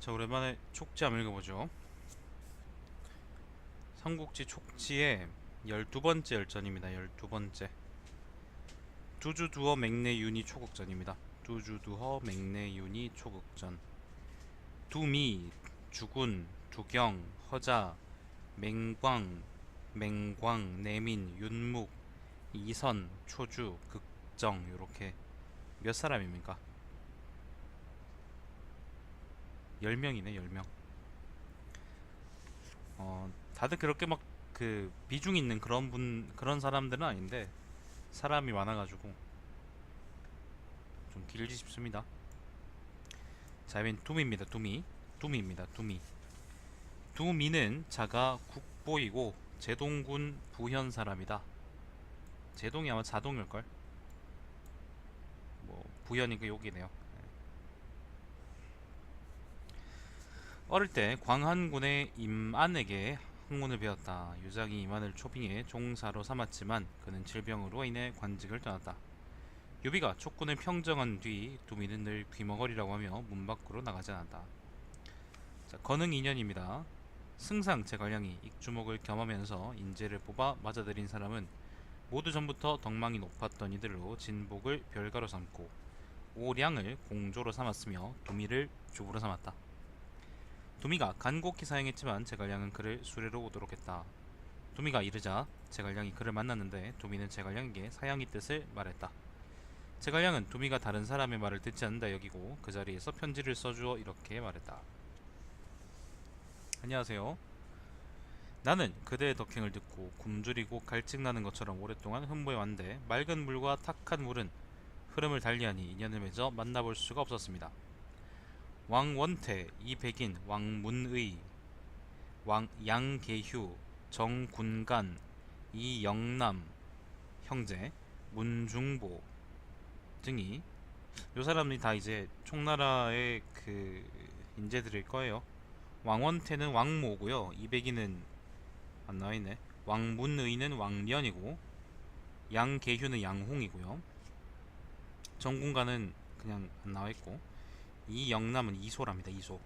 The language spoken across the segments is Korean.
자, 오랜만에 촉지 한번 읽어보죠. 삼국지 촉지의 12번째 열전입니다. 12번째. 두주두어 맹내윤이 초국전입니다. 두주두어 맹내윤이 초국전. 두미, 주군, 두경, 허자, 맹광, 맹광, 내민, 윤묵, 이선, 초주, 극정. 요렇게 몇 사람입니까? 10명이네, 10명. 다들 그렇게 막 그 비중 있는 그런 사람들은 아닌데 사람이 많아가지고 좀 길지 싶습니다. 자, 맨 두미입니다. 두미입니다. 두미는 자가 국보이고 제동군 부현 사람이다. 제동이 아마 자동일걸. 뭐 부현이 그 욕이네요. 어릴 때 광한군의 임안에게 학문을 배웠다. 유장이 임안을 초빙해 종사로 삼았지만 그는 질병으로 인해 관직을 떠났다. 유비가 촉군을 평정한 뒤 두미는 늘 귀머거리라고 하며 문 밖으로 나가지 않았다. 자, 건흥 2년입니다. 승상 제갈량이 익주목을 겸하면서 인재를 뽑아 맞아들인 사람은 모두 전부터 덕망이 높았던 이들로 진복을 별가로 삼고 오량을 공조로 삼았으며 두미를 주부로 삼았다. 두미가 간곡히 사양했지만 제갈량은 그를 수레로 오도록 했다. 두미가 이르자 제갈량이 그를 만났는데 두미는 제갈량에게 사양의 뜻을 말했다. 제갈량은 두미가 다른 사람의 말을 듣지 않는다 여기고 그 자리에서 편지를 써주어 이렇게 말했다. 안녕하세요. 나는 그대의 덕행을 듣고 굶주리고 갈증나는 것처럼 오랫동안 흠모해 왔는데 맑은 물과 탁한 물은 흐름을 달리하니 인연을 맺어 만나볼 수가 없었습니다. 왕원태, 이백인, 왕문의, 양계휴, 정군간, 이영남 형제, 문중보 등이 요 사람들이 다 이제 총나라의 그 인재들일 거예요. 왕원태는 왕모고요. 이백인은 안 나와있네. 왕문의는 왕련이고 양계휴는 양홍이고요. 정군가는 그냥 안 나와있고 이영남은 이소랍니다. 이소.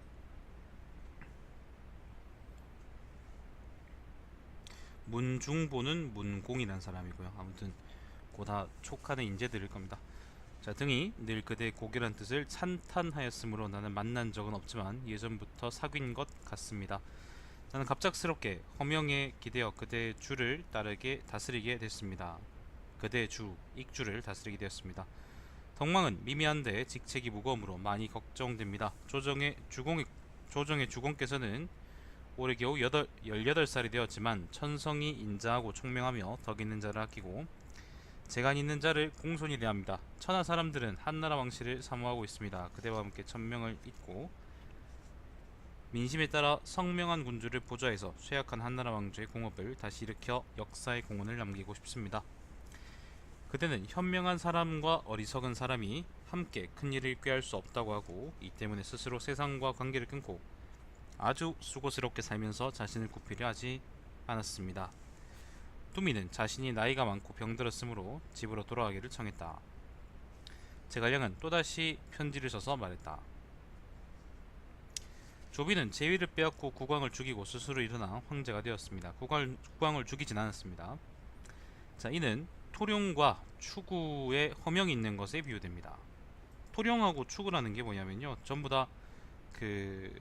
문중보는 문공이라는 사람이고요. 아무튼 고다 촉하는 인재들일 겁니다. 자, 등이 늘 그대의 고결한 뜻을 찬탄하였으므로 나는 만난 적은 없지만 예전부터 사귄 것 같습니다. 나는 갑작스럽게 허명에 기대어 그대의 주를 따르게 다스리게 됐습니다. 그대의 주, 익주를 다스리게 되었습니다. 덕망은 미미한데 직책이 무거우므로 많이 걱정됩니다. 조정의 주공께서는 올해 겨우 18살이 되었지만 천성이 인자하고 총명하며 덕 있는 자를 아끼고 재간 있는 자를 공손히 대합니다. 천하 사람들은 한나라 왕실을 사모하고 있습니다. 그대와 함께 천명을 잇고 민심에 따라 성명한 군주를 보좌해서 쇠약한 한나라 왕조의 공업을 다시 일으켜 역사의 공헌을 남기고 싶습니다. 그대는 현명한 사람과 어리석은 사람이 함께 큰 일을 꾀할 수 없다고 하고 이 때문에 스스로 세상과 관계를 끊고 아주 수고스럽게 살면서 자신을 구피려 하지 않았습니다. 두미는 자신이 나이가 많고 병들었으므로 집으로 돌아가기를 청했다. 제갈량은 또다시 편지를 써서 말했다. 조비는 제위를 빼앗고 국왕을 죽이고 스스로 일어나 황제가 되었습니다. 국왕을 죽이진 않았습니다. 자, 이는 토룡과 추구의 허명이 있는 것에 비유됩니다. 토룡하고 추구라는 게 뭐냐면요, 전부 다 그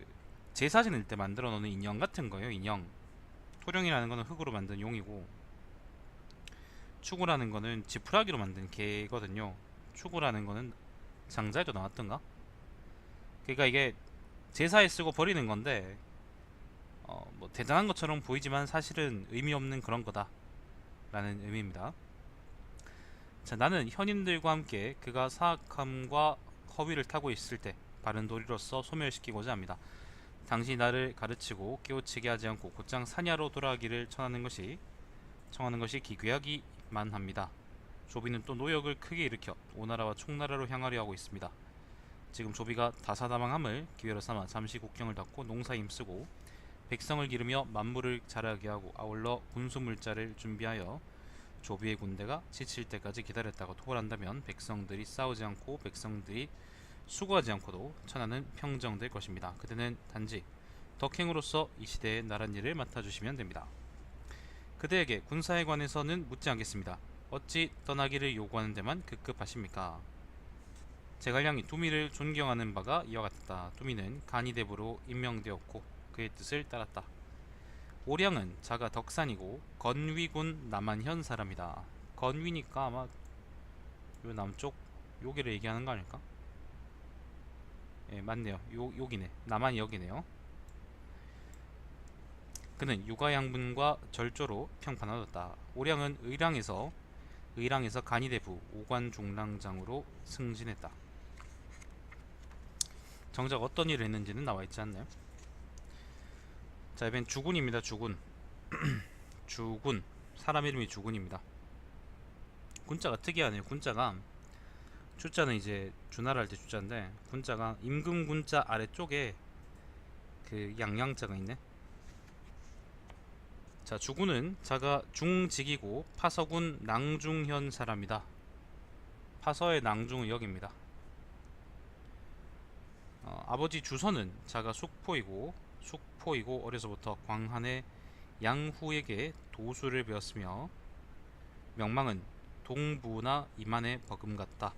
제사 지낼 때 만들어 놓는 인형 같은 거예요. 인형. 토룡이라는 거는 흙으로 만든 용이고 추구라는 거는 지푸라기로 만든 개거든요. 추구라는 거는 장자에도 나왔던가? 그러니까 이게 제사에 쓰고 버리는 건데 뭐 대단한 것처럼 보이지만 사실은 의미 없는 그런 거다 라는 의미입니다. 자, 나는 현인들과 함께 그가 사악함과 허위를 타고 있을 때 바른 도리로서 소멸시키고자 합니다. 당신이 나를 가르치고 깨우치게 하지 않고 곧장 사냐로 돌아가기를 청하는 것이 기괴하기만 합니다. 조비는 또 노역을 크게 일으켜 오나라와 총나라로 향하려 하고 있습니다. 지금 조비가 다사다망함을 기회로 삼아 잠시 국경을 닫고 농사에 힘쓰고 백성을 기르며 만물을 자라게 하고 아울러 군수물자를 준비하여 조비의 군대가 지칠 때까지 기다렸다고 토벌한다면 백성들이 싸우지 않고 백성들이 수고하지 않고도 천하는 평정될 것입니다. 그대는 단지 덕행으로서 이 시대의 나란 일을 맡아주시면 됩니다. 그대에게 군사에 관해서는 묻지 않겠습니다. 어찌 떠나기를 요구하는 데만 급급하십니까? 제갈량이 두미를 존경하는 바가 이와 같다. 두미는 간이대부로 임명되었고 그의 뜻을 따랐다. 오량은 자가 덕산이고 건위군 남한현 사람이다. 건위니까 아마 요 남쪽 여기를 얘기하는 거 아닐까? 예, 맞네요. 여기네. 남한이 여기네요. 그는 육아양분과 절조로 평판을 얻었다. 오량은 의랑에서 간이대부 오관중랑장으로 승진했다. 정작 어떤 일을 했는지는 나와있지 않나요? 자, 이번엔 주군입니다. 주군. 주군. 사람 이름이 주군입니다. 군자가 특이하네요. 군자가 주자는 이제 주나라 할 때 주자인데 군자가 임금 군자 아래쪽에 그 양양자가 있네. 자, 주군은 자가 중직이고 파서군 낭중현 사람이다. 파서의 낭중은 여기입니다. 아버지 주선은 자가 숙포이고 어려서부터 광한의 양후에게 도수를 배웠으며 명망은 동부나 이만의 버금갔다.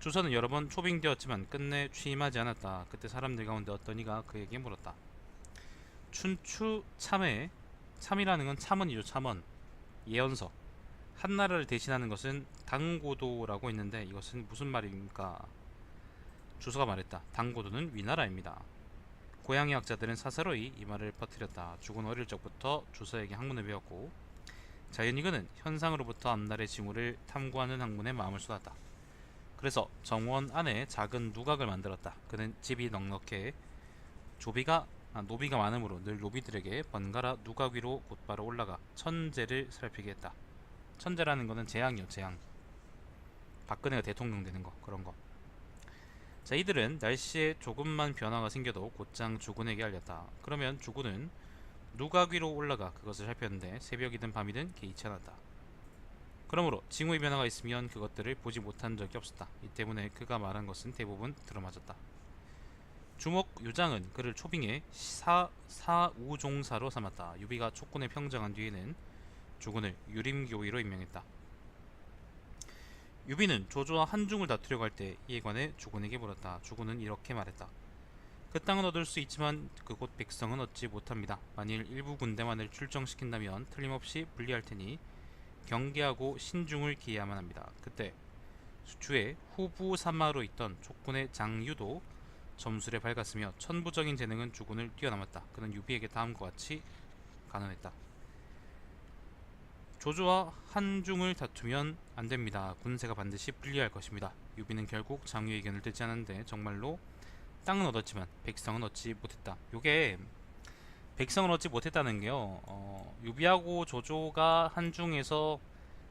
주선은 여러 번 초빙되었지만 끝내 취임하지 않았다. 그때 사람들 가운데 어떤 이가 그에게 물었다. 춘추 참에, 참이라는 건 참언이죠. 참언, 예언서, 한나라를 대신하는 것은 당고도라고 했는데 이것은 무슨 말입니까? 주서가 말했다. 당고도는 위나라입니다. 고향의 학자들은 사사로이 이 말을 퍼뜨렸다. 주군 어릴 적부터 주서에게 학문을 배웠고 자연히 그는 현상으로부터 앞날의 징후를 탐구하는 학문에 마음을 쏟았다. 그래서 정원 안에 작은 누각을 만들었다. 그는 집이 넉넉해 노비가 많으므로 늘 노비들에게 번갈아 누각 위로 곧바로 올라가 천재를 살피게 했다. 천재라는 거는 재앙이요, 재앙. 박근혜가 대통령 되는 거, 그런 거. 자, 이들은 날씨에 조금만 변화가 생겨도 곧장 주군에게 알렸다. 그러면 주군은 누각 위로 올라가 그것을 살폈는데 새벽이든 밤이든 개의치 않았다. 그러므로 징후의 변화가 있으면 그것들을 보지 못한 적이 없었다. 이 때문에 그가 말한 것은 대부분 들어맞았다. 주목 유장은 그를 초빙해 사우종사로 삼았다. 유비가 촉군에 평정한 뒤에는 주군을 유림교위로 임명했다. 유비는 조조와 한중을 다투려고 할 때 이에 관해 주군에게 물었다. 주군은 이렇게 말했다. 그 땅은 얻을 수 있지만 그곳 백성은 얻지 못합니다. 만일 일부 군대만을 출정시킨다면 틀림없이 불리할 테니 경계하고 신중을 기해야만 합니다. 그때 주의 후부 사마로 있던 촉군의 장유도 점술에 밝았으며 천부적인 재능은 주군을 뛰어넘었다. 그는 유비에게 다음과 같이 간언했다. 조조와 한중을 다투면 안됩니다. 군세가 반드시 불리할 것입니다. 유비는 결국 장유의 의견을 듣지 않았는데 정말로 땅은 얻었지만 백성은 얻지 못했다. 요게 백성을 얻지 못했다는 게요, 유비하고 조조가 한중에서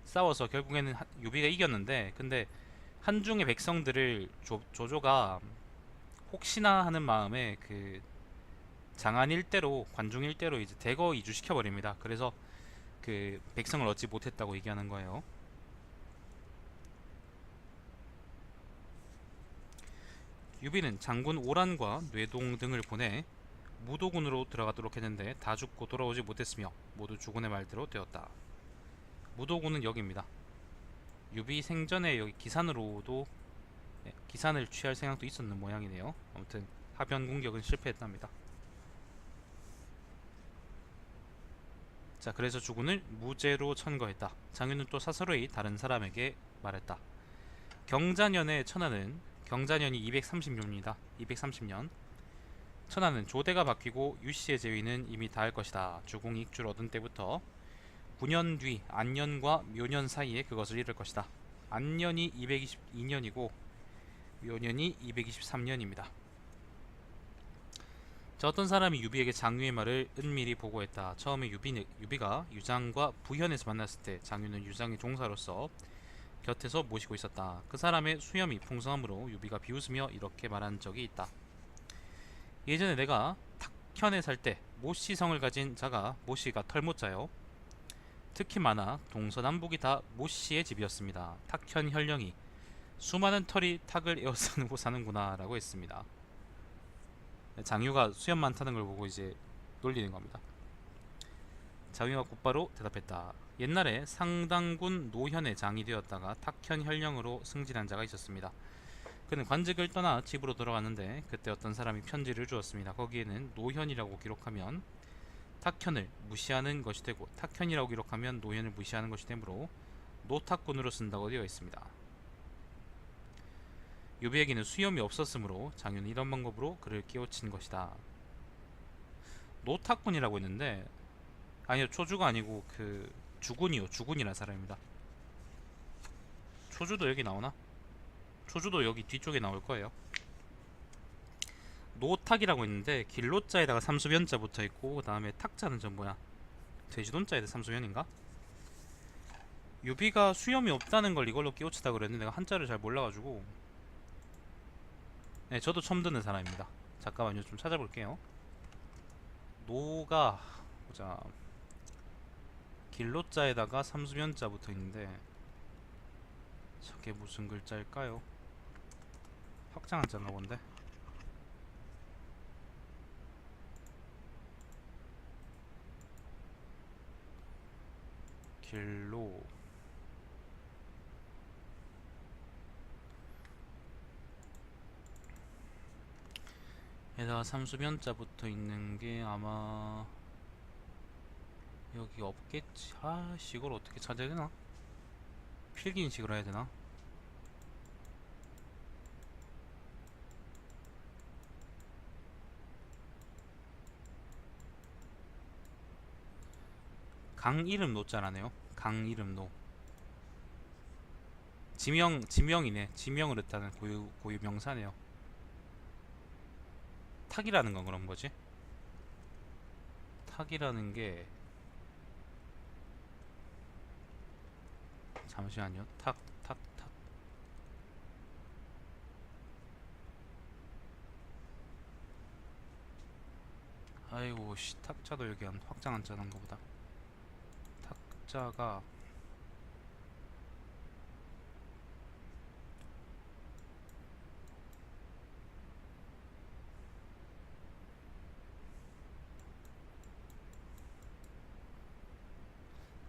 싸워서 결국에는 유비가 이겼는데, 근데 한중의 백성들을 조조가 혹시나 하는 마음에 그 장안 일대로, 관중 일대로 이제 대거 이주시켜 버립니다. 그래서 그 백성을 얻지 못했다고 얘기하는 거예요. 유비는 장군 오란과 뇌동 등을 보내 무도군으로 들어가도록 했는데 다 죽고 돌아오지 못했으며 모두 주군의 말대로 되었다. 무도군은 여기입니다. 유비 생전에 여기 기산으로도 기산을 취할 생각도 있었는 모양이네요. 아무튼 하변 공격은 실패했답니다. 자, 그래서 주군을 무죄로 천거했다. 장유는 또 사서로이 다른 사람에게 말했다. 경자년의 천하는 경자년이 230년입니다. 230년. 천하는 조대가 바뀌고 유씨의 제위는 이미 다할 것이다. 주공이 익주를 얻은 때부터 9년 뒤 안년과 묘년 사이에 그것을 이룰 것이다. 안년이 222년이고 묘년이 223년입니다. 자, 어떤 사람이 유비에게 장유의 말을 은밀히 보고했다. 처음에 유비가 유장과 부현에서 만났을 때 장유는 유장의 종사로서 곁에서 모시고 있었다. 그 사람의 수염이 풍성함으로 유비가 비웃으며 이렇게 말한 적이 있다. 예전에 내가 탁현에 살 때 모씨성을 가진 자가 모씨가 털모자요. 특히 많아 동서남북이 다 모씨의 집이었습니다. 탁현 현령이 수많은 털이 탁을 에워싸고 사는구나 라고 했습니다. 장유가 수염 많다는 걸 보고 이제 놀리는 겁니다. 장유가 곧바로 대답했다. 옛날에 상당군 노현의 장이 되었다가 탁현 현령으로 승진한 자가 있었습니다. 그는 관직을 떠나 집으로 돌아갔는데 그때 어떤 사람이 편지를 주었습니다. 거기에는 노현이라고 기록하면 탁현을 무시하는 것이 되고 탁현이라고 기록하면 노현을 무시하는 것이 되므로 노탁군으로 쓴다고 되어 있습니다. 유비에게는 수염이 없었으므로 장유는 이런 방법으로 그를 깨우친 것이다. 노탁군이라고 했는데 아니요, 초주가 아니고 그 주군이요, 주군이라는 사람입니다. 초주도 여기 나오나? 초주도 여기 뒤쪽에 나올 거예요. 노탁이라고 했는데 길로자에다가 삼수변자 붙어 있고 그 다음에 탁자는 저 뭐야? 돼지돈자에다 삼수변인가? 유비가 수염이 없다는 걸 이걸로 끼우치다 그랬는데 내가 한자를 잘 몰라가지고. 네, 저도 처음 듣는 사람입니다. 잠깐만요, 좀 찾아볼게요. 노가 보자. 길로자에다가 삼수변자 붙어 있는데 저게 무슨 글자일까요? 확장 한자인가 본데. 길로 에다가 삼수변자 붙어 있는 게 아마 여기 없겠지. 아씨, 이걸 어떻게 찾아야 되나? 필기인식을 해야 되나? 강 이름 노자라네요. 강 이름 노. 지명이네. 지명을 뜻하는 고유 명사네요. 탁이라는 건 그런 거지. 탁이라는 게 잠시만요. 탁. 아이고 씨, 탁자도 여기 확장 안 짜는 거보다. 탁자가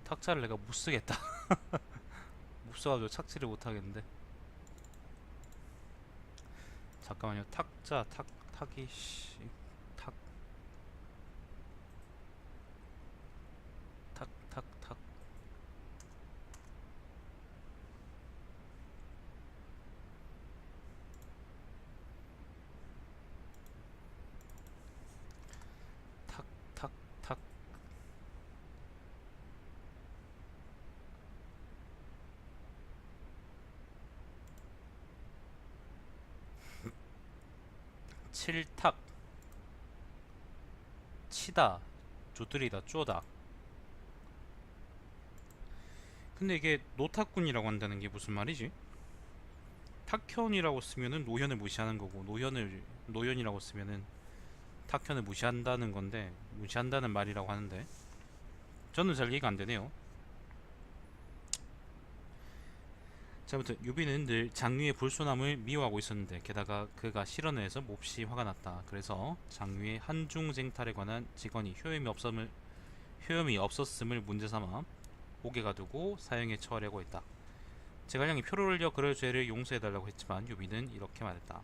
탁자를 내가 못 쓰겠다. 못 써가지고 착지를 못 하겠는데. 잠깐만요. 탁자 탁이 씨. 탁 탁. 탁. 칠탁. 치다. 조들이다. 쪼다. 근데 이게 노탁군이라고 한다는 게 무슨 말이지? 탁현이라고 쓰면은 노현을 무시하는 거고 노현이라고 쓰면은 탁현을 무시한다는 건데 무시한다는 말이라고 하는데 저는 잘 이해가 안 되네요. 자, 아무튼 유비는 늘 장유의 불손함을 미워하고 있었는데 게다가 그가 실언을 해서 몹시 화가 났다. 그래서 장유의 한중쟁탈에 관한 직언이 효염이 없었음을 문제삼아 옥에 가두고 사형에 처하려고 했다. 제갈량이 표를 올려 그럴 죄를 용서해달라고 했지만 유비는 이렇게 말했다.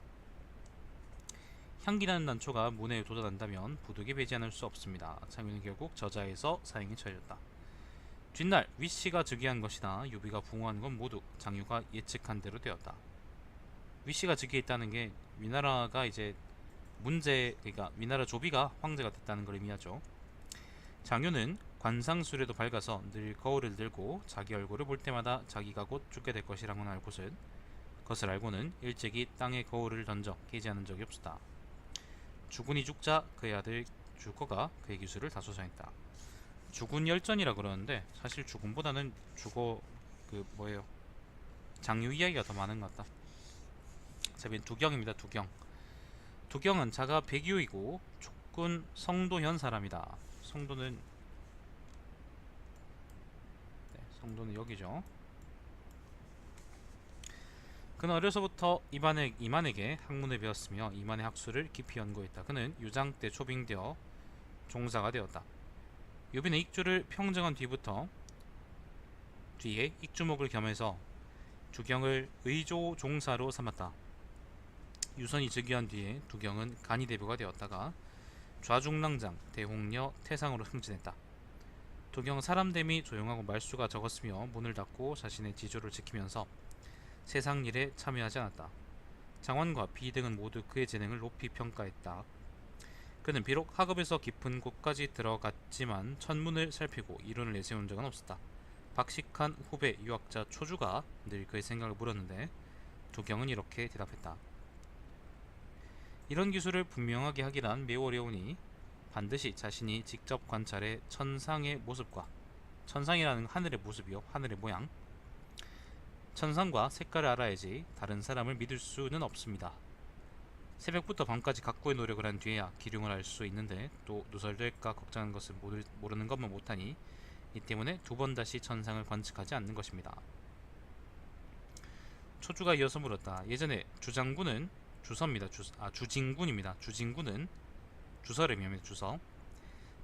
향기나는 난초가 문에 돋아난다면 부득이 배지 않을 수 없습니다. 장유는 결국 저자에서 사형에 처해졌다. 뒷날 위씨가 즉위한 것이나 유비가 붕어한 건 모두 장유가 예측한 대로 되었다. 위씨가 즉위했다는 게 위나라가 이제 그러니까 위나라 조비가 황제가 됐다는 걸 의미하죠. 장유는 관상술에도 밝아서 늘 거울을 들고 자기 얼굴을 볼 때마다 자기가 곧 죽게 될 것이라고는 것을 알고는 일찍이 땅에 거울을 던져 깨지 않은 적이 없었다. 주군이 죽자 그의 아들 주거가 그의 기술을 다 솟아냈다. 주군 열전이라 그러는데 사실 주군보다는 장유 이야기가 더 많은 것 같다. 자, 두경입니다. 두경은 자가 백유이고 촉군 성도현 사람이다. 성도는 여기죠. 그는 어려서부터 이만에게 학문을 배웠으며 이만의 학술을 깊이 연구했다. 그는 유장 때 초빙되어 종사가 되었다. 유비는 익주를 평정한 뒤에 익주목을 겸해서 두경을 의조 종사로 삼았다. 유선이 즉위한 뒤에 두경은 간이대부가 되었다가 좌중랑장, 대홍려, 태상으로 승진했다. 두경은 사람됨이 조용하고 말수가 적었으며 문을 닫고 자신의 지조를 지키면서 세상 일에 참여하지 않았다. 장원과 비 등은 모두 그의 재능을 높이 평가했다. 그는 비록 학업에서 깊은 곳까지 들어갔지만 천문을 살피고 이론을 내세운 적은 없었다. 박식한 후배 유학자 초주가 늘 그의 생각을 물었는데 두경은 이렇게 대답했다. 이런 기술을 분명하게 하기란 매우 어려우니 반드시 자신이 직접 관찰해 천상의 모습과, 천상이라는 하늘의 모습이요, 하늘의 모양, 천상과 색깔을 알아야지 다른 사람을 믿을 수는 없습니다. 새벽부터 밤까지 각고의 노력을 한 뒤에야 기륭을 알 수 있는데 또 누설될까 걱정하는 것을 모르는 것만 못하니 이 때문에 두 번 다시 천상을 관측하지 않는 것입니다. 초주가 이어서 물었다. 예전에 주장군은 주진군입니다. 주진군은 주서를 의미합니다. 주서.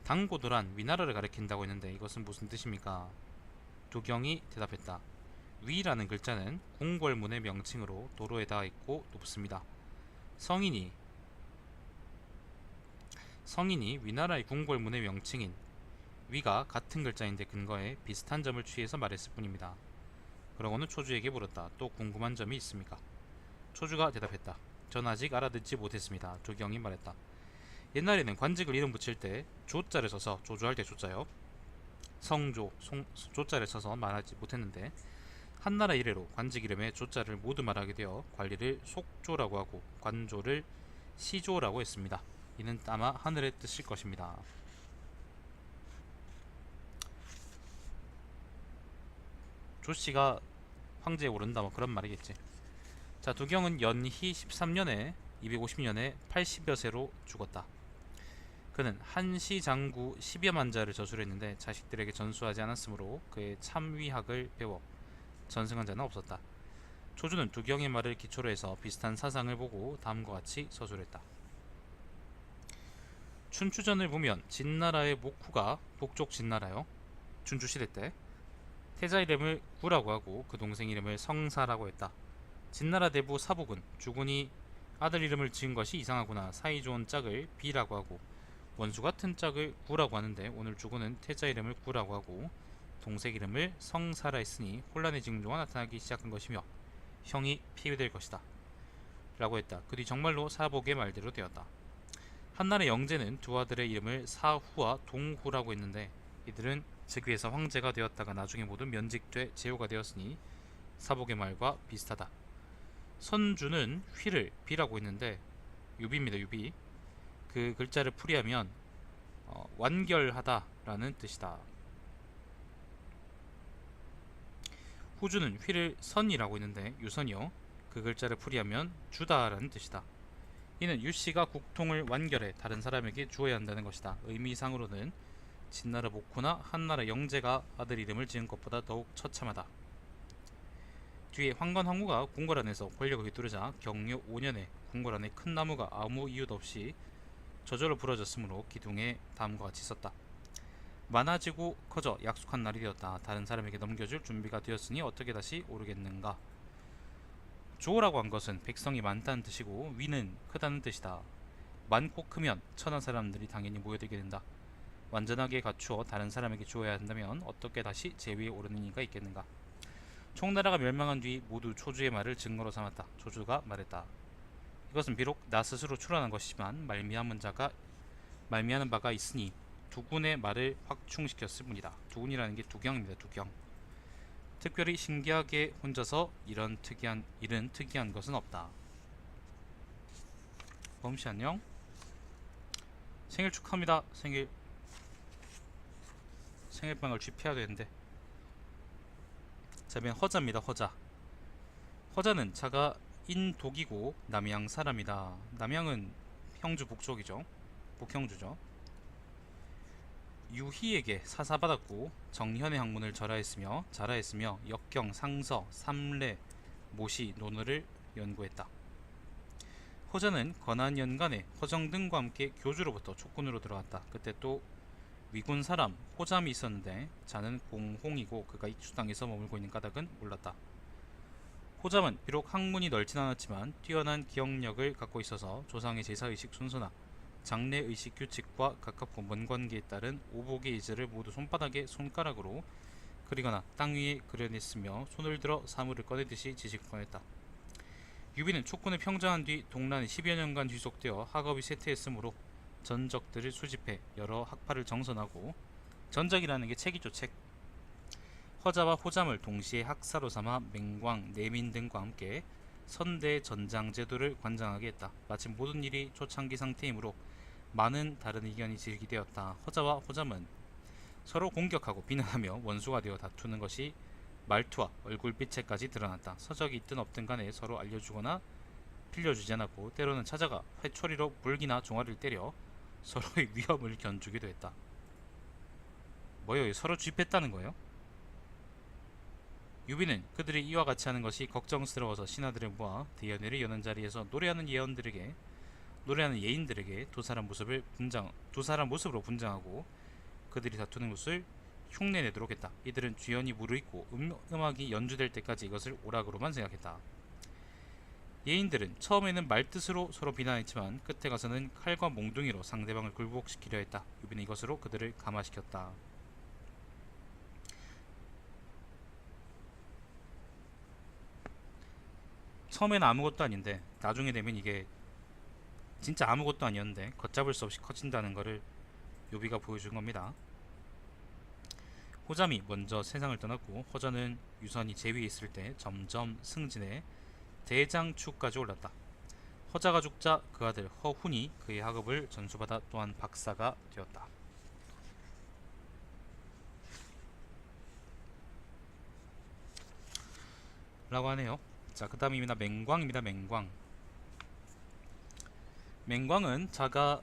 당고도란 위나라를 가리킨다고 했는데 이것은 무슨 뜻입니까? 두경이 대답했다. 위라는 글자는 궁궐문의 명칭으로 도로에 닿아 있고 높습니다. 성인이 위나라의 궁궐문의 명칭인 위가 같은 글자인데 근거에 비슷한 점을 취해서 말했을 뿐입니다. 그러고는 초주에게 물었다. 또 궁금한 점이 있습니까? 초주가 대답했다. 전 아직 알아듣지 못했습니다. 두경이 말했다. 옛날에는 관직을 이름 붙일 때 조자를 써서, 조조할 때 조자요, 성조, 조자를 써서 말하지 못했는데 한나라 이래로 관직 이름에 조자를 모두 말하게 되어 관리를 속조라고 하고 관조를 시조라고 했습니다. 이는 아마 하늘의 뜻일 것입니다. 조씨가 황제에 오른다 뭐 그런 말이겠지. 자, 두경은 연희 13년에 250년에 80여 세로 죽었다. 그는 한시 장구 10여만 자를 저수를 했는데 자식들에게 전수하지 않았으므로 그의 참위학을 배워 전승한 자는 없었다. 초주는 두경의 말을 기초로 해서 비슷한 사상을 보고 다음과 같이 서술했다. 춘추전을 보면 진나라의 목후가 북쪽 진나라요. 춘추시대 때 태자 이름을 구라고 하고 그 동생 이름을 성사라고 했다. 진나라 대부 사복은 주군이 아들 이름을 지은 것이 이상하구나. 사이좋은 짝을 비라고 하고 원수 같은 짝을 구라고 하는데 오늘 주군은 태자 이름을 구라고 하고 동생 이름을 성사라 했으니 혼란의 징조가 나타나기 시작한 것이며 형이 피해될 것이다 라고 했다. 그 뒤 정말로 사복의 말대로 되었다. 한나라 영제는 두 아들의 이름을 사후와 동후라고 했는데 이들은 즉위해서 황제가 되었다가 나중에 모두 면직돼 제후가 되었으니 사복의 말과 비슷하다. 선주는 휘를 비라고 했는데 유비입니다. 유비. 그 글자를 풀이하면 완결하다 라는 뜻이다. 후주는 휘를 선이라고 했는데 유선이요, 그 글자를 풀이하면 주다 라는 뜻이다. 이는 유씨가 국통을 완결해 다른 사람에게 주어야 한다는 것이다. 의미상으로는 진나라 목후나 한나라 영제가 아들 이름을 지은 것보다 더욱 처참하다. 뒤에 황건 황후가 궁궐 안에서 권력을 휘두르자 경유 5년에 궁궐 안에 큰 나무가 아무 이유도 없이 저절로 부러졌으므로 기둥에 다음과 같이 썼다. 많아지고 커져 약속한 날이 되었다. 다른 사람에게 넘겨줄 준비가 되었으니 어떻게 다시 오르겠는가. 조라고 한 것은 백성이 많다는 뜻이고 위는 크다는 뜻이다. 많고 크면 천한 사람들이 당연히 모여들게 된다. 완전하게 갖추어 다른 사람에게 주어야 한다면 어떻게 다시 제위에 오르는 이가 있겠는가. 총나라가 멸망한 뒤 모두 초주의 말을 증거로 삼았다. 초주가 말했다. 이것은 비록 나 스스로 출원한 것이지만 말미암은 말미암은 바가 있으니 두군의 말을 확충시켰을 뿐이다. 두군이라는 게 두경입니다. 두경. 특별히 신기하게 혼자서 이런 특이한 것은 없다. 범씨 안녕. 생일 축하합니다. 생일빵을 취해야 되는데. 자, 맨 허자입니다. 허자는 자가 인독이고 남양 사람이다. 남양은 형주 북쪽이죠. 북형주죠. 유희에게 사사받았고 정현의 학문을 자라했으며 역경, 상서, 삼례, 모시 논어를 연구했다. 허자는 권한 연간에 허정 등과 함께 교주로부터 촉군으로 들어왔다. 그때 또 위군 사람 호잠이 있었는데 자는 공홍이고 그가 익수당에서 머물고 있는 까닭은 몰랐다. 호잠은 비록 학문이 넓진 않았지만 뛰어난 기억력을 갖고 있어서 조상의 제사의식 순서나 장례의식 규칙과 각각 본관계에 따른 오복의 예절을 모두 손바닥에 손가락으로 그리거나 땅 위에 그려냈으며 손을 들어 사물을 꺼내듯이 지식을 꺼냈다. 유비는 촉군을 평정한 뒤 동란이 10여 년간 지속되어 학업이 쇠퇴했으므로 전적들을 수집해 여러 학파를 정선하고, 전적이라는 게 책이죠, 책. 허자와 호잠을 동시에 학사로 삼아 맹광, 내민 등과 함께 선대 전장 제도를 관장하게 했다. 마침 모든 일이 초창기 상태이므로 많은 다른 의견이 제기되었다. 허자와 호잠은 서로 공격하고 비난하며 원수가 되어 다투는 것이 말투와 얼굴빛에까지 드러났다. 서적이 있든 없든 간에 서로 알려주거나 빌려주지 않았고 때로는 찾아가 회초리로 불기나 종아리를 때려 서로의 위협을 견주기도 했다. 뭐요? 서로 주입했다는 거예요? 유비는 그들이 이와 같이 하는 것이 걱정스러워서 신하들을 모아 대연회를 여는 자리에서 노래하는 예인들에게 두 사람 모습으로 분장하고 그들이 다투는 것을 흉내내도록 했다. 이들은 주연이 무르익고 음악이 연주될 때까지 이것을 오락으로만 생각했다. 예인들은 처음에는 말뜻으로 서로 비난했지만 끝에 가서는 칼과 몽둥이로 상대방을 굴복시키려 했다. 유비는 이것으로 그들을 감화시켰다. 처음에는 아무것도 아닌데 나중에 되면 이게 진짜 아무것도 아니었는데 걷잡을 수 없이 커진다는 것을 요비가 보여준 겁니다. 호잠이 먼저 세상을 떠났고 허전은 유선이 제위에 있을 때 점점 승진해 대장축까지 올랐다. 허자가 죽자 그 아들 허훈이 그의 학업을 전수받아 또한 박사가 되었다. 라고 하네요. 자, 그 다음입니다. 맹광입니다. 맹광은 자가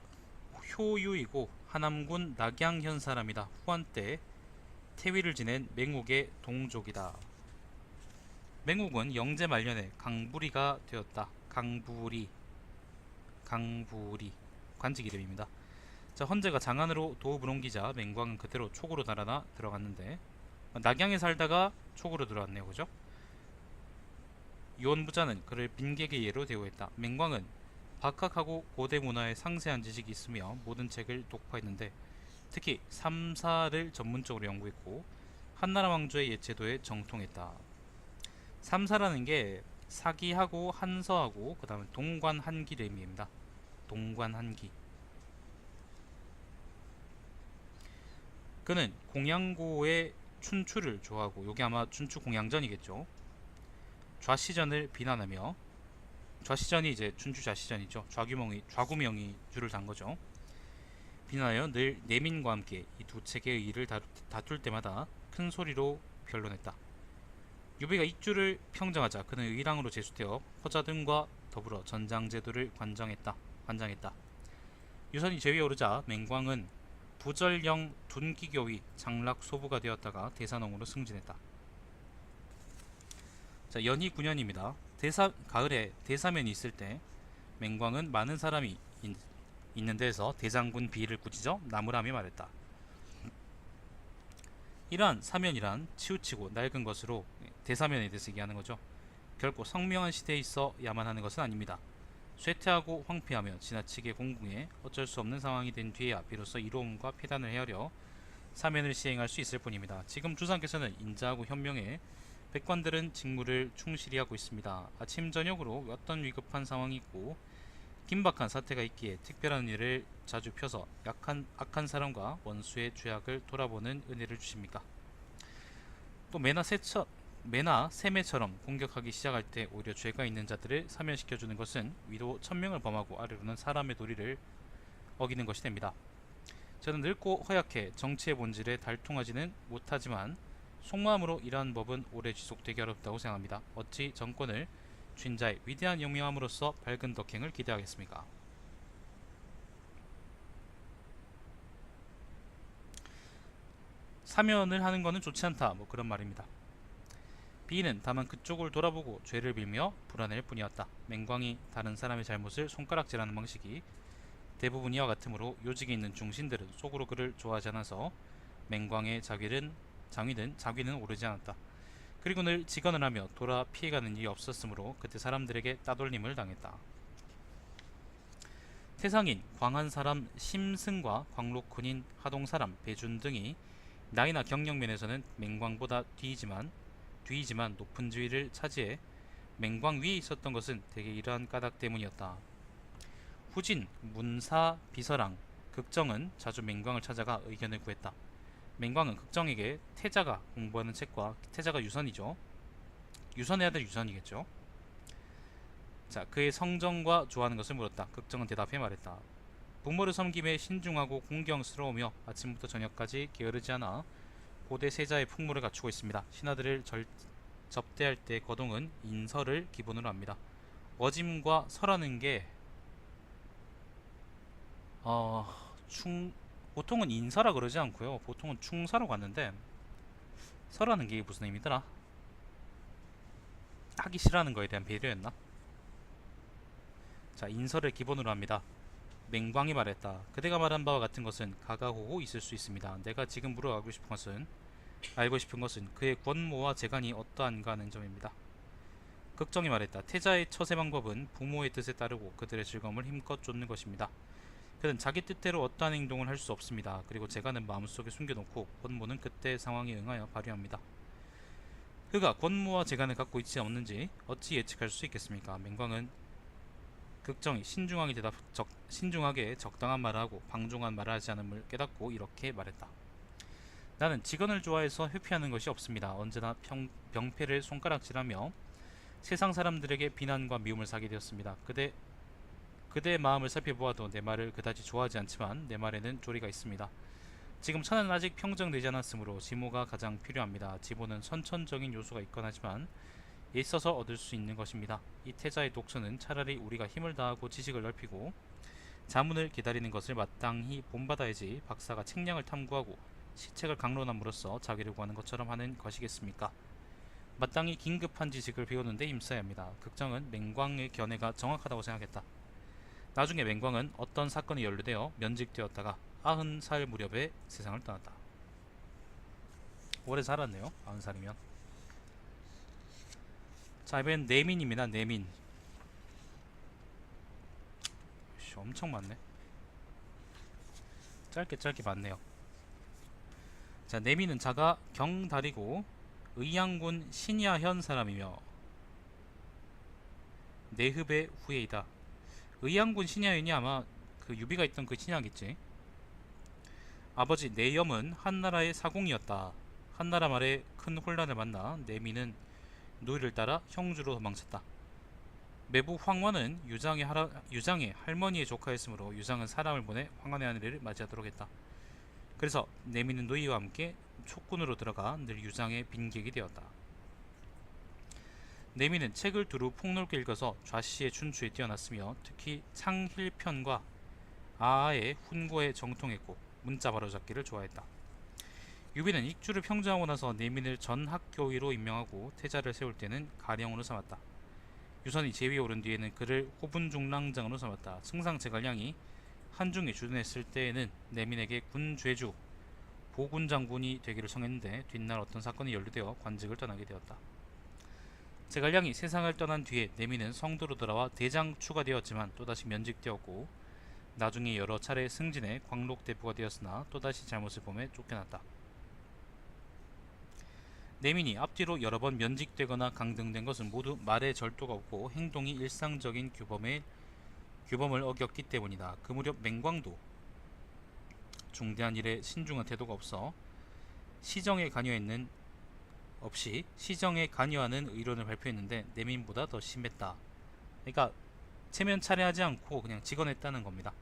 효유이고 하남군 낙양현 사람이다. 후한 때 태위를 지낸 맹욱의 동족이다. 맹욱은 영제 말년에 강부리가 되었다. 강부리 관직 이름입니다. 자, 헌제가 장안으로 도읍을 옮기자 맹광은 그대로 촉으로 달아나 들어갔는데 낙양에 살다가 촉으로 들어왔네요. 그죠? 유언부자는 그를 빈객의 예로 대우했다. 맹광은 박학하고 고대 문화에 상세한 지식이 있으며 모든 책을 독파했는데 특히 삼사를 전문적으로 연구했고 한나라 왕조의 예체도에 정통했다. 삼사라는 게 사기하고 한서하고 그 다음에 동관한기를 의미합니다. 동관한기. 그는 공양고의 춘추를 좋아하고 요게 아마 춘추 공양전이겠죠. 좌시전을 비난하며, 좌시전이 이제 춘추 좌시전이죠. 좌구명이 줄을 단 거죠. 비난하여 늘 내민과 함께 이 두 책의 의의를 다툴 때마다 큰 소리로 변론했다. 유비가 익주를 평정하자 그는 의랑으로 제수되어 허자 등과 더불어 전장제도를 관장했다. 유선이 제위에 오르자 맹광은 부절령 둔기교위 장락소부가 되었다가 대산홍으로 승진했다. 자, 연희 9년입니다. 가을에 대사면이 있을 때 맹광은 많은 사람이 있는 데에서 대장군 비를 꾸짖어 나무라며 말했다. 이러한 사면이란 치우치고 낡은 것으로 대사면에 대해서 얘기하는 거죠. 결코 성명한 시대에 있어야만 하는 것은 아닙니다. 쇠퇴하고 황폐하며 지나치게 공궁해 어쩔 수 없는 상황이 된 뒤에야 비로소 이로움과 폐단을 헤아려 사면을 시행할 수 있을 뿐입니다. 지금 주상께서는 인자하고 현명해 백관들은 직무를 충실히 하고 있습니다. 아침 저녁으로 어떤 위급한 상황이 있고 긴박한 사태가 있기에 특별한 일을 자주 펴서 악한 사람과 원수의 죄악을 돌아보는 은혜를 주십니까? 또 매나 세매처럼 공격하기 시작할 때 오히려 죄가 있는 자들을 사면시켜주는 것은 위로 천명을 범하고 아래로는 사람의 도리를 어기는 것이 됩니다. 저는 늙고 허약해 정치의 본질에 달통하지는 못하지만 속마음으로 이러한 법은 오래 지속되기 어렵다고 생각합니다. 어찌 정권을 쥔 자의 위대한 영명함으로써 밝은 덕행을 기대하겠습니까? 사면을 하는 것은 좋지 않다. 뭐 그런 말입니다. B는 다만 그쪽을 돌아보고 죄를 빌며 불안해할 뿐이었다. 맹광이 다른 사람의 잘못을 손가락질하는 방식이 대부분 이와 같으므로 요직에 있는 중신들은 속으로 그를 좋아하지 않아서 맹광의 자귀는 오르지 않았다. 그리고 늘 직언을 하며 돌아 피해가는 일이 없었으므로 그때 사람들에게 따돌림을 당했다. 태상인, 광한사람 심승과 광록군인 하동사람 배준 등이 나이나 경력면에서는 맹광보다 뒤이지만 높은 지위를 차지해 맹광 위에 있었던 것은 대개 이러한 까닭 때문이었다. 후진, 문사, 비서랑, 극정은 자주 맹광을 찾아가 의견을 구했다. 맹광은 극정에게 태자가 공부하는 책과 태자가 유선이죠. 유선해야 될 유선이겠죠. 자, 그의 성정과 좋아하는 것을 물었다. 극정은 대답해 말했다. 부모를 섬김에 신중하고 공경스러우며 아침부터 저녁까지 게으르지 않아 고대 세자의 풍물을 갖추고 있습니다. 신하들을 접대할 때 거동은 인설을 기본으로 합니다. 어짐과 설하는 게 어, 보통은 인사라 그러지 않고요. 보통은 충사로 갔는데 설하는 게 무슨 의미더라? 하기 싫어하는 거에 대한 배려였나? 자, 인설을 기본으로 합니다. 맹광이 말했다. 그대가 말한 바와 같은 것은 가가호호 있을 수 있습니다. 내가 지금 알고 싶은 것은 그의 권모와 재간이 어떠한가 하는 점입니다. 극정이 말했다. 태자의 처세 방법은 부모의 뜻에 따르고 그들의 즐거움을 힘껏 쫓는 것입니다. 그는 자기 뜻대로 어떠한 행동을 할 수 없습니다. 그리고 재간은 마음속에 숨겨놓고 권모는 그때 상황에 응하여 발휘합니다. 그가 권모와 재간을 갖고 있지 않는지 어찌 예측할 수 있겠습니까? 맹광은 극정이 신중하게 적당한 말을 하고 방종한 말을 하지 않음을 깨닫고 이렇게 말했다. 나는 직언을 좋아해서 회피하는 것이 없습니다. 언제나 병폐를 손가락질하며 세상 사람들에게 비난과 미움을 사게 되었습니다. 그대의 마음을 살펴보아도 내 말을 그다지 좋아하지 않지만 내 말에는 조리가 있습니다. 지금 천은 아직 평정되지 않았으므로 지모가 가장 필요합니다. 지모는 선천적인 요소가 있건 하지만 있어서 얻을 수 있는 것입니다. 이 태자의 독서는 차라리 우리가 힘을 다하고 지식을 넓히고 자문을 기다리는 것을 마땅히 본받아야지 박사가 책량을 탐구하고 시책을 강론함으로써 자기를 구하는 것처럼 하는 것이겠습니까? 마땅히 긴급한 지식을 배우는 데 힘써야 합니다. 극정은 맹광의 견해가 정확하다고 생각했다. 나중에 맹광은 어떤 사건이 연루되어 면직되었다가 90살 무렵에 세상을 떠났다. 오래 살았네요. 90살이면. 자, 이번엔 내민입니다. 내민. 엄청 많네. 짧게 많네요. 자, 내민은 자가 경달이고 의양군 신야현 사람이며 내흡의 후예이다. 의양군 신야현이 아마 그 유비가 있던 그 신야겠지. 아버지 내염은 한나라의 사공이었다. 한나라 말에 큰 혼란을 만나 내민은 누이를 따라 형주로 도망쳤다. 매부 황원은 유장의 할머니의 조카였으므로 유장은 사람을 보내 황원의 아내를 맞이하도록 했다. 그래서 내민은 누이와 함께 촉군으로 들어가 늘 유장의 빈객이 되었다. 내민은 책을 두루 폭넓게 읽어서 좌씨의 춘추에 뛰어났으며 특히 창힐편과 아아의 훈고에 정통했고 문자 바로잡기를 좋아했다. 유비는 익주를 평정하고 나서 내민을 전학교의로 임명하고 태자를 세울 때는 가령으로 삼았다. 유선이 제위에 오른 뒤에는 그를 호분중랑장으로 삼았다. 승상 제갈량이 한중에 주둔했을 때에는 내민에게 군죄주 보군장군이 되기를 청했는데 뒷날 어떤 사건이 연루되어 관직을 떠나게 되었다. 제갈량이 세상을 떠난 뒤에 내민은 성도로 돌아와 대장추가 되었지만 또다시 면직되었고 나중에 여러 차례 승진해 광록대부가 되었으나 또다시 잘못을 범해 쫓겨났다. 내민이 앞뒤로 여러 번 면직되거나 강등된 것은 모두 말에 절도가 없고 행동이 일상적인 규범을 어겼기 때문이다. 그 무렵 맹광도 중대한 일에 신중한 태도가 시정에 관여하는 의론을 발표했는데 내민보다 더 심했다. 그러니까 체면 차려하지 않고 그냥 직언했다는 겁니다.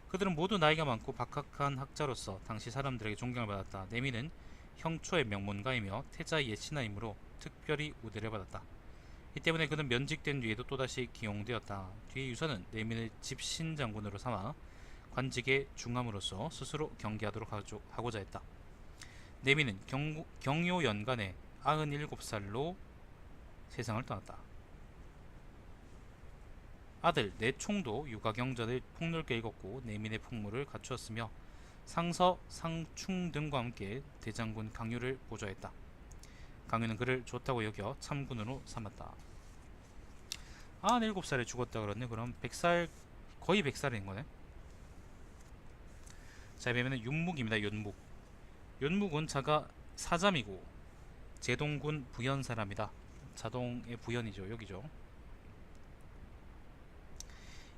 그들은 모두 나이가 많고 박학한 학자로서 당시 사람들에게 존경을 받았다. 내민은 형초의 명문가이며 태자의 옛 신하이므로 특별히 우대를 받았다. 이 때문에 그는 면직된 뒤에도 또다시 기용되었다. 뒤에 유서는 내민을 집신장군으로 삼아 관직에 중함으로써 스스로 경계하도록 하고자 했다. 내민은 경요 연간에 97살로 세상을 떠났다. 아들 내총도 육아경전을 폭넓게 읽었고 내민의 풍물을 갖추었으며 상서, 상충 등과 함께 대장군 강유를 보좌했다. 강유는 그를 좋다고 여겨 참군으로 삼았다. 97살에 죽었다 그러네. 그럼 100살, 거의 100살인 거네. 자, 그러면은 윤묵입니다. 윤묵. 윤묵은 자가 사잠이고 제동군 부연 사람이다. 자동의 부연이죠. 여기죠.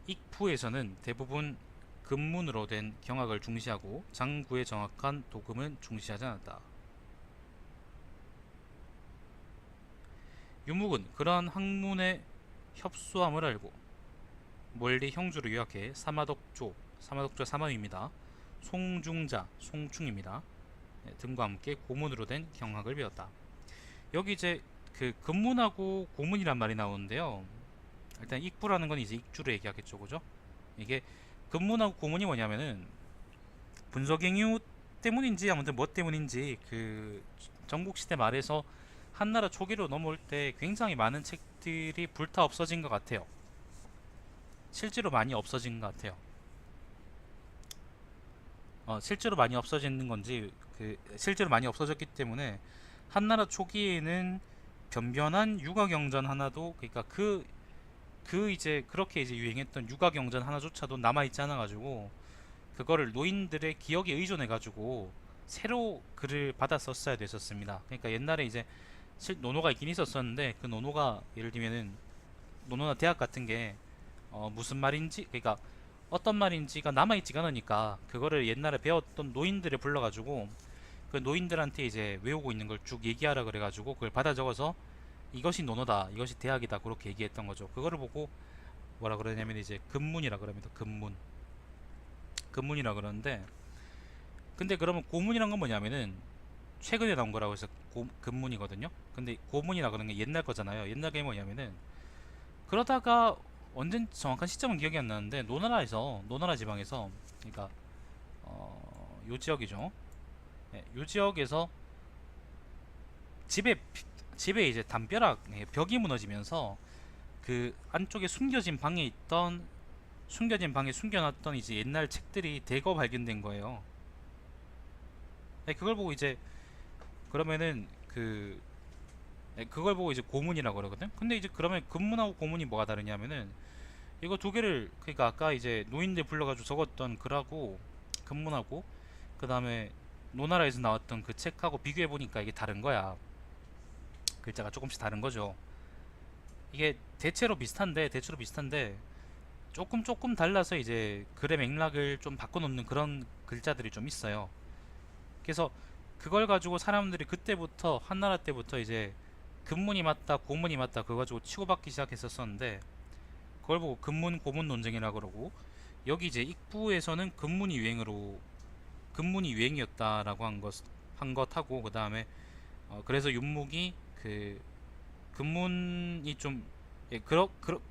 익푸에서는 대부분 금문으로 된 경악을 중시하고 장구의 정확한 도금은 중시하지 않았다. 유묵은 그러한 학문의 협소함을 알고 멀리 형주를 유학해 사마독조, 사마독조 사마위입니다. 송중자, 송충입니다. 등과 함께 고문으로 된 경학을 배웠다. 여기 이제 그 금문하고 고문이란 말이 나오는데요. 일단 익부라는 건 이제 익주를 얘기하겠죠, 그죠? 이게 금문하고 고문이 뭐냐면은 분서갱유 때문인지 아무튼 뭐 때문인지 그 전국시대 말에서 한나라 초기로 넘어올 때 굉장히 많은 책들이 불타 없어진 것 같아요. 실제로 많이 없어진 것 같아요. 실제로 많이 없어지는 건지 실제로 많이 없어졌기 때문에 한나라 초기에는 변변한 육아경전 하나도 그러니까 이제 그렇게 이제 유행했던 육아경전 하나조차도 남아있지 않아가지고 그거를 노인들의 기억에 의존해가지고 새로 글을 받아 썼어야 됐었습니다. 그러니까 옛날에 이제 노노가 있긴 있었었는데 그 노노가 예를 들면은 노노나 대학 같은 게 무슨 말인지 그러니까 어떤 말인지가 남아있지가 않으니까 그거를 옛날에 배웠던 노인들을 불러가지고 그 노인들한테 이제 외우고 있는 걸 쭉 얘기하라 그래가지고 그걸 받아 적어서 이것이 논어다, 이것이 대학이다 그렇게 얘기했던 거죠. 그거를 보고 뭐라 그러냐면 이제 금문이라 그럽니다. 금문이라 그러는데 근데 그러면 고문이란 건 뭐냐면은 최근에 나온 거라고 해서 금문이거든요. 근데 고문이라 그러는 게 옛날 거잖아요. 옛날 게 뭐냐면은 그러다가 언젠 정확한 시점은 기억이 안 나는데 노나라 지방에서 그러니까 요 지역이죠. 네, 요 지역에서 집에 이제 담벼락 벽이 무너지면서 그 안쪽에 숨겨진 방에 숨겨놨던 이제 옛날 책들이 대거 발견된 거예요. 네, 그걸 보고 이제 그러면은 그걸 보고 이제 고문이라고 그러거든. 근데 이제 그러면 금문하고 고문이 뭐가 다르냐면은 이거 두 개를 그러니까 아까 이제 노인들 불러가지고 적었던 글하고 금문하고 그 다음에 노나라에서 나왔던 그 책하고 비교해 보니까 이게 다른 거야. 글자가 조금씩 다른 거죠. 이게 대체로 비슷한데 조금 달라서 이제 글의 맥락을 좀 바꿔놓는 그런 글자들이 좀 있어요. 그래서 그걸 가지고 사람들이 그때부터 한나라 때부터 이제 금문이 맞다 고문이 맞다 그거 가지고 치고받기 시작했었었는데 그걸 보고 금문 고문 논쟁이라 그러고 여기 이제 익부에서는 금문이 유행이었다라고 한 것하고 그 다음에 그래서 윤묵이 그 금문이 좀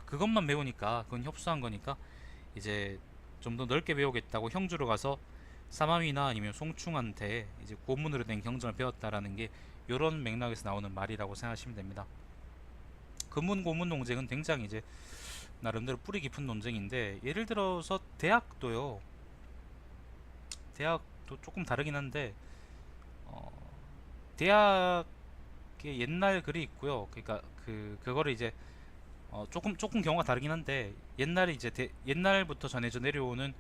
그것만 배우니까 그건 협소한 거니까 이제 좀 더 넓게 배우겠다고 형주로 가서 사마위나 아니면 송충한테 이제 고문으로 된 경전을 배웠다라는 게 요런 맥락에서 나오는 말이라고 생각하시면 됩니다. 금문 고문 논쟁은 굉장히 이제 나름대로 뿌리 깊은 논쟁인데 예를 들어서 대학도 조금 다르긴 한데 대학의 옛날 글이 있고요. 그러니까 그거를 이제 조금 경우가 다르긴 한데 옛날에 이제 옛날부터 전해져 내려오는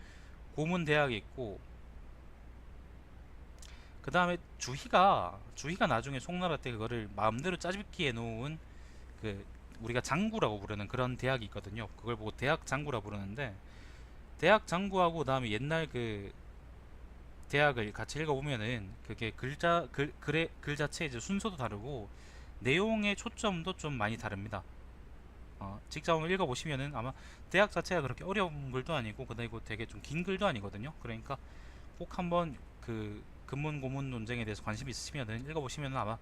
고문 대학이 있고 그 다음에 주희가 나중에 송나라 때 그거를 마음대로 짜집기 해놓은 그 우리가 장구라고 부르는 그런 대학이 있거든요. 그걸 보고 대학 장구라 부르는데 대학 장구하고 그 다음에 옛날 그 대학을 같이 읽어보면은 그게 글 자체 이제 순서도 다르고 내용의 초점도 좀 많이 다릅니다. 직접 한번 읽어보시면은 아마 대학 자체가 그렇게 어려운 글도 아니고 그다음에 되게 좀 긴 글도 아니거든요. 그러니까 꼭 한번 그 금문 고문 논쟁에 대해서 관심이 있으시면은 읽어보시면은 아마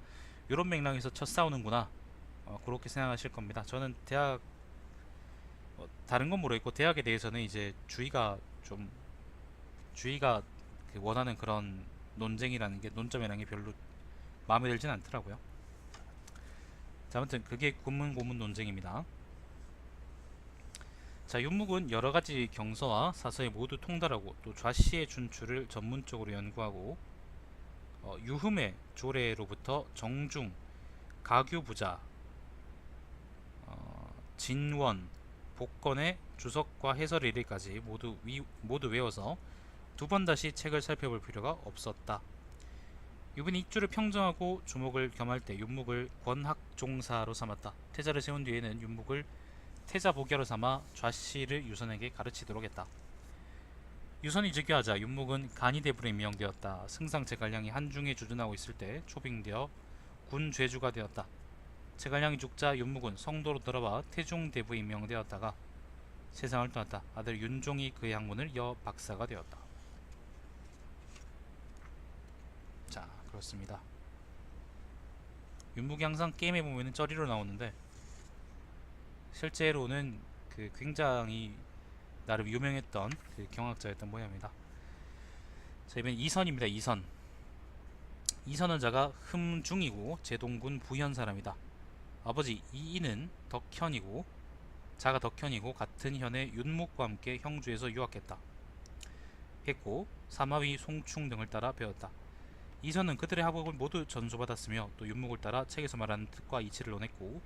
이런 맥락에서 첫 싸우는구나 그렇게 생각하실 겁니다. 저는 대학 다른 건 모르겠고 대학에 대해서는 이제 주의가 그 원하는 그런 논쟁이라는 게 논점이라는 게 별로 마음에 들진 않더라고요. 자, 아무튼 그게 고문 논쟁입니다. 자, 윤묵은 여러가지 경서와 사서에 모두 통달하고 또 좌씨의 준추를 전문적으로 연구하고 유흠의 조례로부터 정중, 가규부자, 진원, 복권의 주석과 해설을 이르기까지 모두 외워서 두 번 다시 책을 살펴볼 필요가 없었다. 유빈이 입주를 평정하고 주목을 겸할 때 윤묵을 권학종사로 삼았다. 태자를 세운 뒤에는 윤묵을 태자복야로 삼아 좌씨를 유선에게 가르치도록 했다. 유선이 즉위하자 윤묵은 간이대부로 임명되었다. 승상 제갈량이 한중에 주둔하고 있을 때 초빙되어 군죄주가 되었다. 제갈량이 죽자 윤묵은 성도로 들어와 태중대부에 임명되었다가 세상을 떠났다. 아들 윤종이 그의 학문을 이어 박사가 되었다. 자, 그렇습니다. 윤묵이 항상 게임에 보면은 쩌리로 나오는데 실제로는 그 굉장히 나름 유명했던 그 경학자였던 모양입니다. 자, 이번엔 이선입니다. 이선은 자가 흠중이고 제동군 부현 사람이다. 아버지 이인은 덕현이고 자가 덕현이고 같은 현의 윤묵과 함께 형주에서 유학했다. 했고 사마위 송충 등을 따라 배웠다. 이선은 그들의 학업을 모두 전수받았으며 또 윤묵을 따라 책에서 말하는 뜻과 이치를 논했고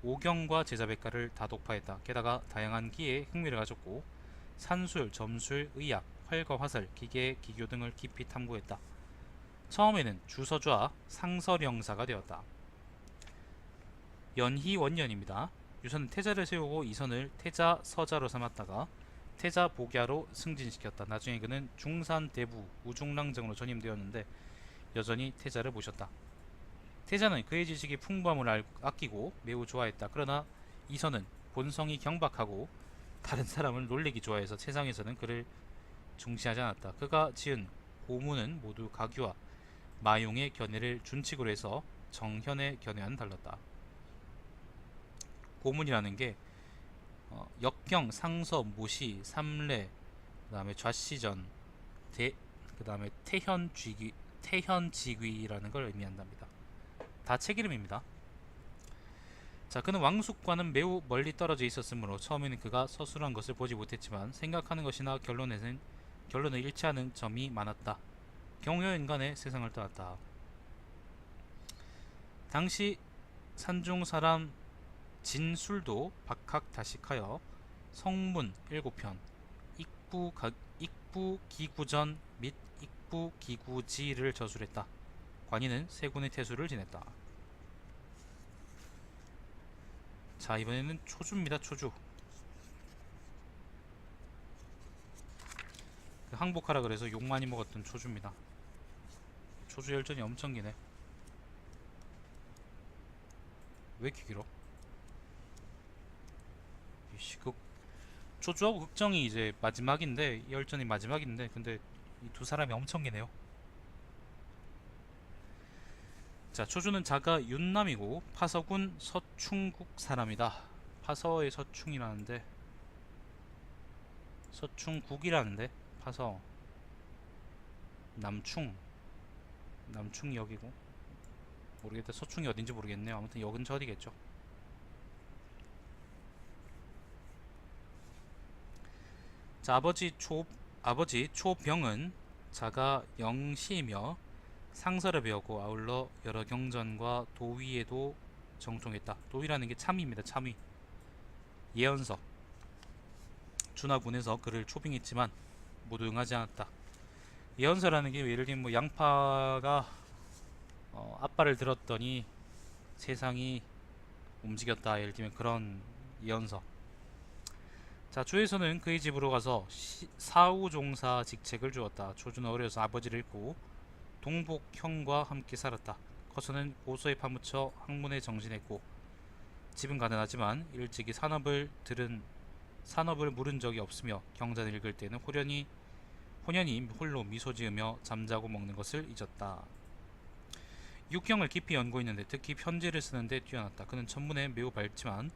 오경과 제자백과를 다 독파했다. 게다가 다양한 기에 흥미를 가졌고 산술, 점술, 의학, 활과 화살, 기계, 기교 등을 깊이 탐구했다. 처음에는 주서좌 상설영사가 되었다. 연희원년입니다. 유선은 태자를 세우고 이선을 태자서자로 삼았다가 태자복야로 승진시켰다. 나중에 그는 중산대부 우중랑정으로 전임되었는데 여전히 태자를 모셨다. 태자는 그의 지식이 풍부함을 아끼고 매우 좋아했다. 그러나 이선은 본성이 경박하고 다른 사람을 놀리기 좋아해서 세상에서는 그를 중시하지 않았다. 그가 지은 고문은 모두 가규와 마용의 견해를 준칙으로 해서 정현의 견해와는 달랐다. 고문이라는 게 역경, 상서, 모시, 삼례, 그 다음에 좌시전, 그 다음에 태현직위라는 걸 의미한답니다. 다 책 이름입니다. 자, 그는 왕숙과는 매우 멀리 떨어져 있었으므로 처음에는 그가 서술한 것을 보지 못했지만 생각하는 것이나 결론을 일치하는 점이 많았다. 경효인간의 세상을 떠났다. 당시 산중 사람 진술도 박학다식하여 성문 7편, 익부기구전 및 익부기구지를 저술했다. 관이는 세 군의 태수를 지냈다. 자, 이번에는 초주입니다. 초주. 항복하라 그래서 욕 많이 먹었던 초주입니다. 초주 열전이 엄청 기네. 왜 이렇게 길어? 초주하고 극정이 이제 마지막인데, 열전이 마지막인데, 근데 이 두 사람이 엄청 기네요. 자, 초주는 자가 윤남이고 파서군 서충국 사람이다. 파서의 서충이라는데 서충국이라는데 파서 남충역이고 모르겠다. 서충이 어딘지 모르겠네요. 아무튼 역 근처 어디겠죠. 자, 아버지 초병은 자가 영시이며 상설을 배웠고 아울러 여러 경전과 도위에도 정통했다. 도위라는 게 참위입니다. 참위. 예언서 준하군에서 그를 초빙했지만 모두 응하지 않았다. 예언서라는 게 예를 들면 뭐 양파가 앞발을 들었더니 세상이 움직였다. 예를 들면 그런 예언서. 자, 주에서는 그의 집으로 가서 사후종사 직책을 주었다. 초주는 어려서 아버지를 잃고 동복형과 함께 살았다. 커서는 고소에 파묻혀 학문에 정진했고 집은 가난하지만 일찍이 산업을 물은 적이 없으며 경전을 읽을 때는 혼연히 홀로 미소 지으며 잠자고 먹는 것을 잊었다. 육경을 깊이 연구했는데 특히 편지를 쓰는데 뛰어났다. 그는 천문에 매우 밝지만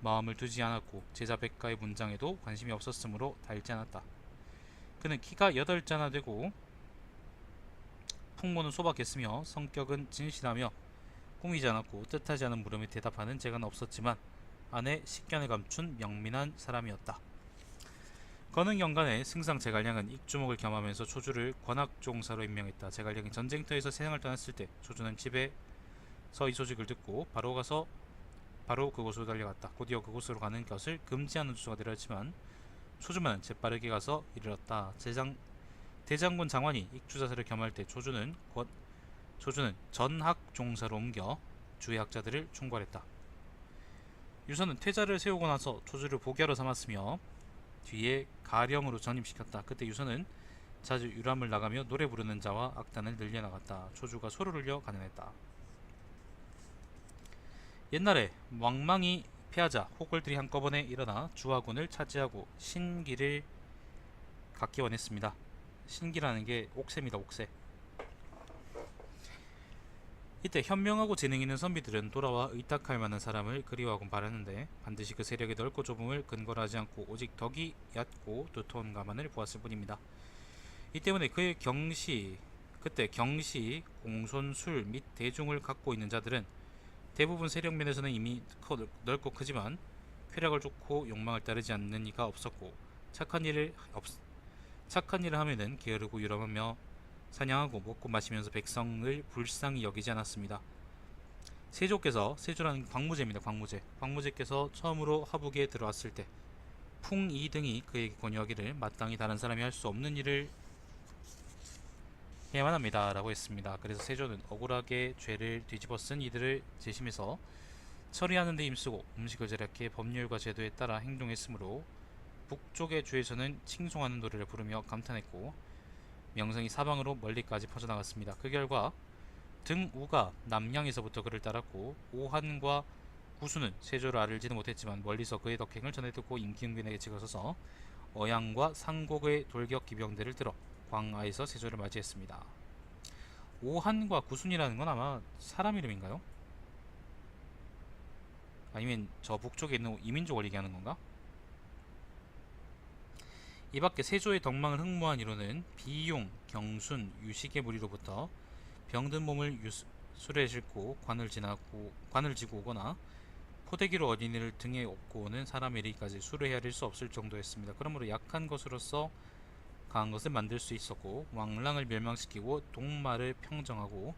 마음을 두지 않았고 제자백과의 문장에도 관심이 없었으므로 달지 않았다. 그는 키가 8자나 되고 풍모는 소박했으며 성격은 진실하며 꾸미지 않았고 뜻하지 않은 물음에 대답하는 재간 없었지만 안에 식견을 감춘 명민한 사람이었다. 건흥연간에 승상 제갈량은 익주목을 겸하면서 조주를 관악종사로 임명했다. 제갈량이 전쟁터에서 세상을 떠났을 때 조주는 집에서 이 소식을 듣고 바로 그곳으로 달려갔다. 곧이어 그곳으로 가는 것을 금지하는 조서가 내렸지만 조주만은 재빠르게 가서 이르렀다. 대장군 장관이 익주자세를 겸할 때 조주는 전학종사로 옮겨 주의 학자들을 총괄했다. 유서는 퇴자를 세우고 나서 조주를 보기하러 삼았으며 뒤에 가령으로 전임시켰다. 그때 유서는 자주 유람을 나가며 노래 부르는 자와 악단을 늘려나갔다. 조주가 소를 울려 가난했다. 옛날에 왕망이 패하자 호걸들이 한꺼번에 일어나 주화군을 차지하고 신기를 갖기 원했습니다. 신기라는 게 옥새입니다. 옥새. 이때 현명하고 재능 있는 선비들은 돌아와 의탁할 만한 사람을 그리워하곤 바랐는데 반드시 그 세력의 넓고 좁음을 근거로 하지 않고 오직 덕이 얕고 두터운 가만을 보았을 뿐입니다. 이 때문에 그때 경시, 공손술 및 대중을 갖고 있는 자들은 대부분 세력면에서는 이미 넓고 크지만 쾌락을 쫓고 욕망을 따르지 않는 이가 없었고 착한 일을 하면은 게으르고 유람하며 사냥하고 먹고 마시면서 백성을 불쌍히 여기지 않았습니다. 세조라는 광무제입니다. 광무제께서 처음으로 화북에 들어왔을 때 풍이 등이 그에게 권유하기를 마땅히 다른 사람이 할 수 없는 일을 해야만 합니다 라고 했습니다. 그래서 세조는 억울하게 죄를 뒤집어 쓴 이들을 재심해서 처리하는 데 힘쓰고 음식을 절약해 법률과 제도에 따라 행동했으므로 북쪽의 주에서는 칭송하는 노래를 부르며 감탄했고 명성이 사방으로 멀리까지 퍼져나갔습니다. 그 결과 등우가 남양에서부터 그를 따랐고 오한과 구수는 세조를 알지는 못했지만 멀리서 그의 덕행을 전해 듣고 임기응변에게 찍어서서 어양과 상곡의 돌격 기병대를 들어 광아에서 세조를 맞이했습니다. 오한과 구순이라는 건 아마 사람 이름인가요? 아니면 저 북쪽에 있는 이민족을 얘기하는 건가? 이밖에 세조의 덕망을 흠모한 이로는 비용, 경순, 유식의 무리로부터 병든 몸을 수레에 싣고 관을 지고 오거나 포대기로 어린이를 등에 업고 오는 사람에 이르기까지 수를 헤아릴 수 없을 정도였습니다. 그러므로 약한 것으로서 강한 것을 만들 수 있었고 왕랑을 멸망시키고 동마를 평정하고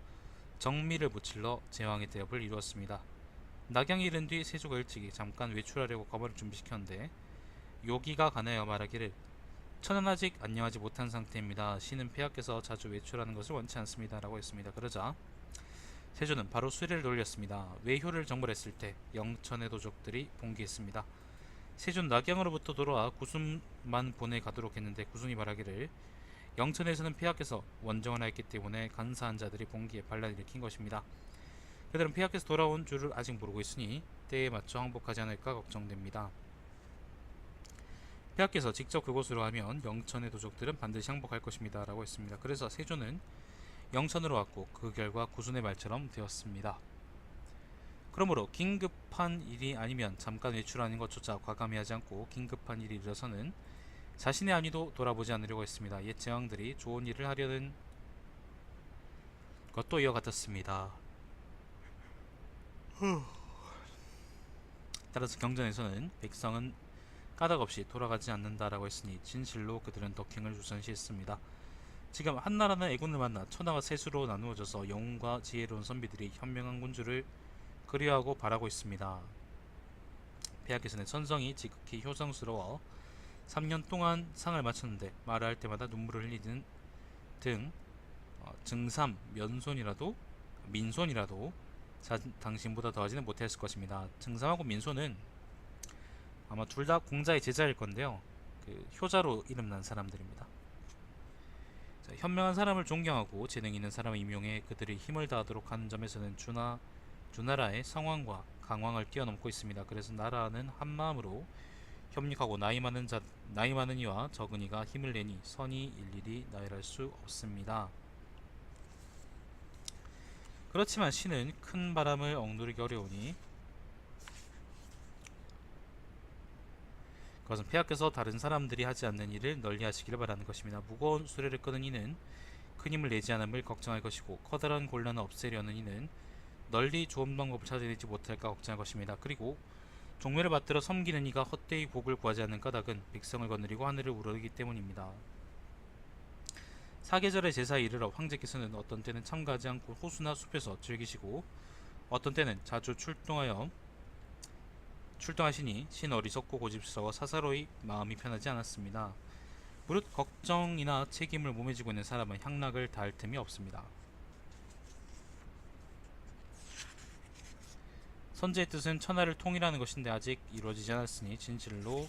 정미를 무찔러 제왕의 대업을 이루었습니다. 낙양이 이른 뒤 세조가 일찍이 잠깐 외출하려고 거머를 준비시켰는데 요기가 가나여 말하기를 천은 아직 안녕하지 못한 상태입니다. 신은 폐하께서 자주 외출하는 것을 원치 않습니다 라고 했습니다. 그러자 세조는 바로 수레를 돌렸습니다. 외효를 정벌했을 때 영천의 도적들이 봉기했습니다. 세조는 낙양으로부터 돌아와 구순만 보내 가도록 했는데 구순이 말하기를 영천에서는 폐하께서 원정을 하였기 때문에 간사한 자들이 봉기에 반란을 일으킨 것입니다. 그들은 폐하께서 돌아온 줄을 아직 모르고 있으니 때에 맞춰 항복하지 않을까 걱정됩니다. 폐하께서 직접 그곳으로 하면 영천의 도적들은 반드시 항복할 것입니다 라고 했습니다. 그래서 세조는 영천으로 왔고 그 결과 구순의 말처럼 되었습니다. 그러므로 긴급한 일이 아니면 잠깐 외출하는 것조차 과감히 하지 않고 긴급한 일이 일어서는 자신의 안위도 돌아보지 않으려고 했습니다. 옛 제왕들이 좋은 일을 하려는 것도 이와 같았습니다. 따라서 경전에서는 백성은 까닭없이 돌아가지 않는다라고 했으니 진실로 그들은 덕행을 우선시했습니다. 지금 한나라는 애군을 만나 천하가 셋으로 나누어져서 영웅과 지혜로운 선비들이 현명한 군주를 그리워하고 바라고 있습니다. 폐하께서는 천성이 지극히 효성스러워 3년 동안 상을 마쳤는데 말을 할 때마다 눈물을 흘리는 등 증삼, 민손이라도 당신보다 더하지는 못했을 것입니다. 증삼하고 민손은 아마 둘 다 공자의 제자일 건데요. 그 효자로 이름난 사람들입니다. 자, 현명한 사람을 존경하고 재능 있는 사람을 임용해 그들이 힘을 다하도록 하는 점에서는 주나라의 성왕과 강왕을 뛰어넘고 있습니다. 그래서 나라는 한마음으로 협력하고 나이 많은 이와 적은 이가 힘을 내니 선이 일일이 나열할 수 없습니다. 그렇지만 신은 큰 바람을 억누르기 어려우니 그것은 폐하께서 다른 사람들이 하지 않는 일을 널리 하시기를 바라는 것입니다. 무거운 수레를 끄는 이는 큰 힘을 내지 않음을 걱정할 것이고 커다란 곤란을 없애려는 이는 널리 좋은 방법을 찾아내지 못할까 걱정할 것입니다. 그리고 종묘를 받들어 섬기는 이가 헛되이 복을 구하지 않는 까닭은 백성을 거느리고 하늘을 우러르기 때문입니다. 사계절의 제사에 이르러 황제께서는 어떤 때는 참가하지 않고 호수나 숲에서 즐기시고 어떤 때는 자주 출동하시니 신 어리석고 고집스러워 사사로이 마음이 편하지 않았습니다. 무릇 걱정이나 책임을 몸에 지고 있는 사람은 향락을 다할 틈이 없습니다. 선제의 뜻은 천하를 통일하는 것인데 아직 이루어지지 않았으니 진실로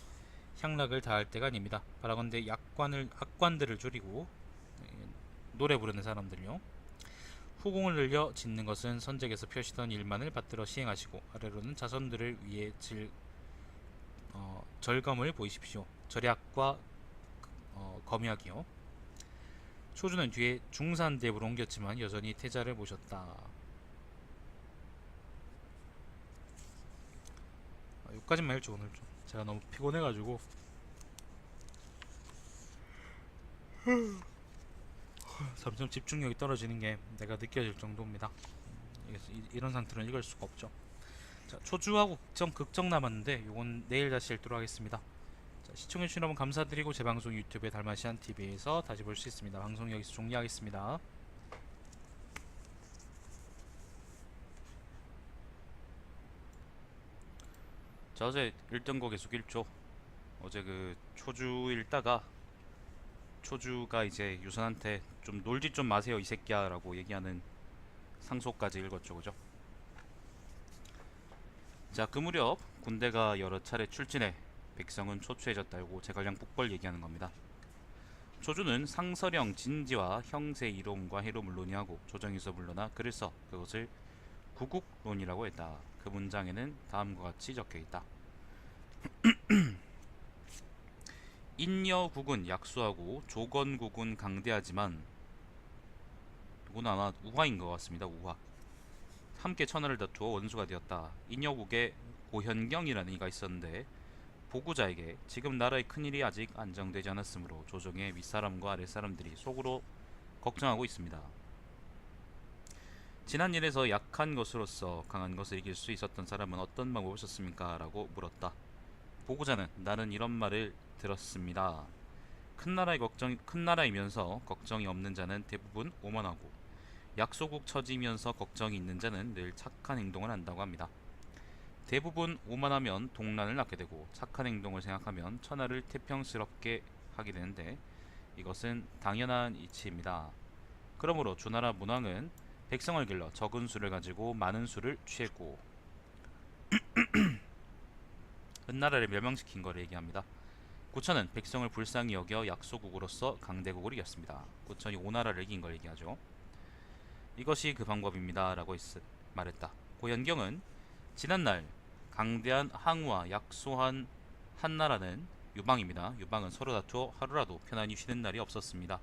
향락을 다할 때가 아닙니다. 바라건대 악관들을 줄이고 노래 부르는 사람들요, 후궁을 늘려 짓는 것은 선제께서 펴시던 일만을 받들어 시행하시고 아래로는 자손들을 위해 절검을 보이십시오. 절약과 검약이요. 초주는 뒤에 중산대부로 옮겼지만 여전히 태자를 모셨다. 여기까지만 읽죠. 오늘 좀 제가 너무 피곤해가지고 점점 집중력이 떨어지는 게 내가 느껴질 정도입니다. 이런 상태로는 읽을 수가 없죠. 자, 초주하고 극정 남았는데 요건 내일 다시 읽도록 하겠습니다. 자, 시청해주신 여러분 감사드리고 제 방송 유튜브에 달마시안 TV에서 다시 볼 수 있습니다. 방송 여기서 종료하겠습니다. 자, 어제 읽던 거 계속 읽죠. 어제 그 초주 읽다가 초주가 이제 유선한테 좀 놀지 좀 마세요 이 새끼야 라고 얘기하는 상소까지 읽었죠, 그죠? 자, 그 무렵 군대가 여러 차례 출진해 백성은 초췌해졌다. 요거 제갈량 북벌 얘기하는 겁니다. 초주는 상서령 진지와 형세 이론과 해롬을 논의하고 조정에서 물러나 글을 써 그것을 구국론이라고 했다. 그 문장에는 다음과 같이 적혀 있다. 인여국은 약수하고 조건국은 강대하지만, 이건 아마 우화인 것 같습니다. 우화. 함께 천하를 다투어 원수가 되었다. 인여국에 고현경이라는 이가 있었는데 보구자에게 지금 나라의 큰일이 아직 안정되지 않았으므로 조정의 윗사람과 아랫사람들이 속으로 걱정하고 있습니다. 지난 일에서 약한 것으로서 강한 것을 이길 수 있었던 사람은 어떤 방법을 썼습니까? 라고 물었다. 보고자는 나는 이런 말을 들었습니다. 큰 나라이면서 걱정이 없는 자는 대부분 오만하고 약소국 처지면서 걱정이 있는 자는 늘 착한 행동을 한다고 합니다. 대부분 오만하면 동란을 낳게 되고 착한 행동을 생각하면 천하를 태평스럽게 하게 되는데 이것은 당연한 이치입니다. 그러므로 주나라 문왕은 백성을 길러 적은 수를 가지고 많은 수를 취했고 은나라를 멸망시킨 것을 얘기합니다. 구천은 백성을 불쌍히 여겨 약소국으로서 강대국을 이겼습니다. 구천이 오나라를 이긴 걸 얘기하죠. 이것이 그 방법입니다 라고 말했다. 고현경은 지난날 강대한 항우와 약소한 한나라는 유방입니다. 유방은 서로 다투어 하루라도 편안히 쉬는 날이 없었습니다.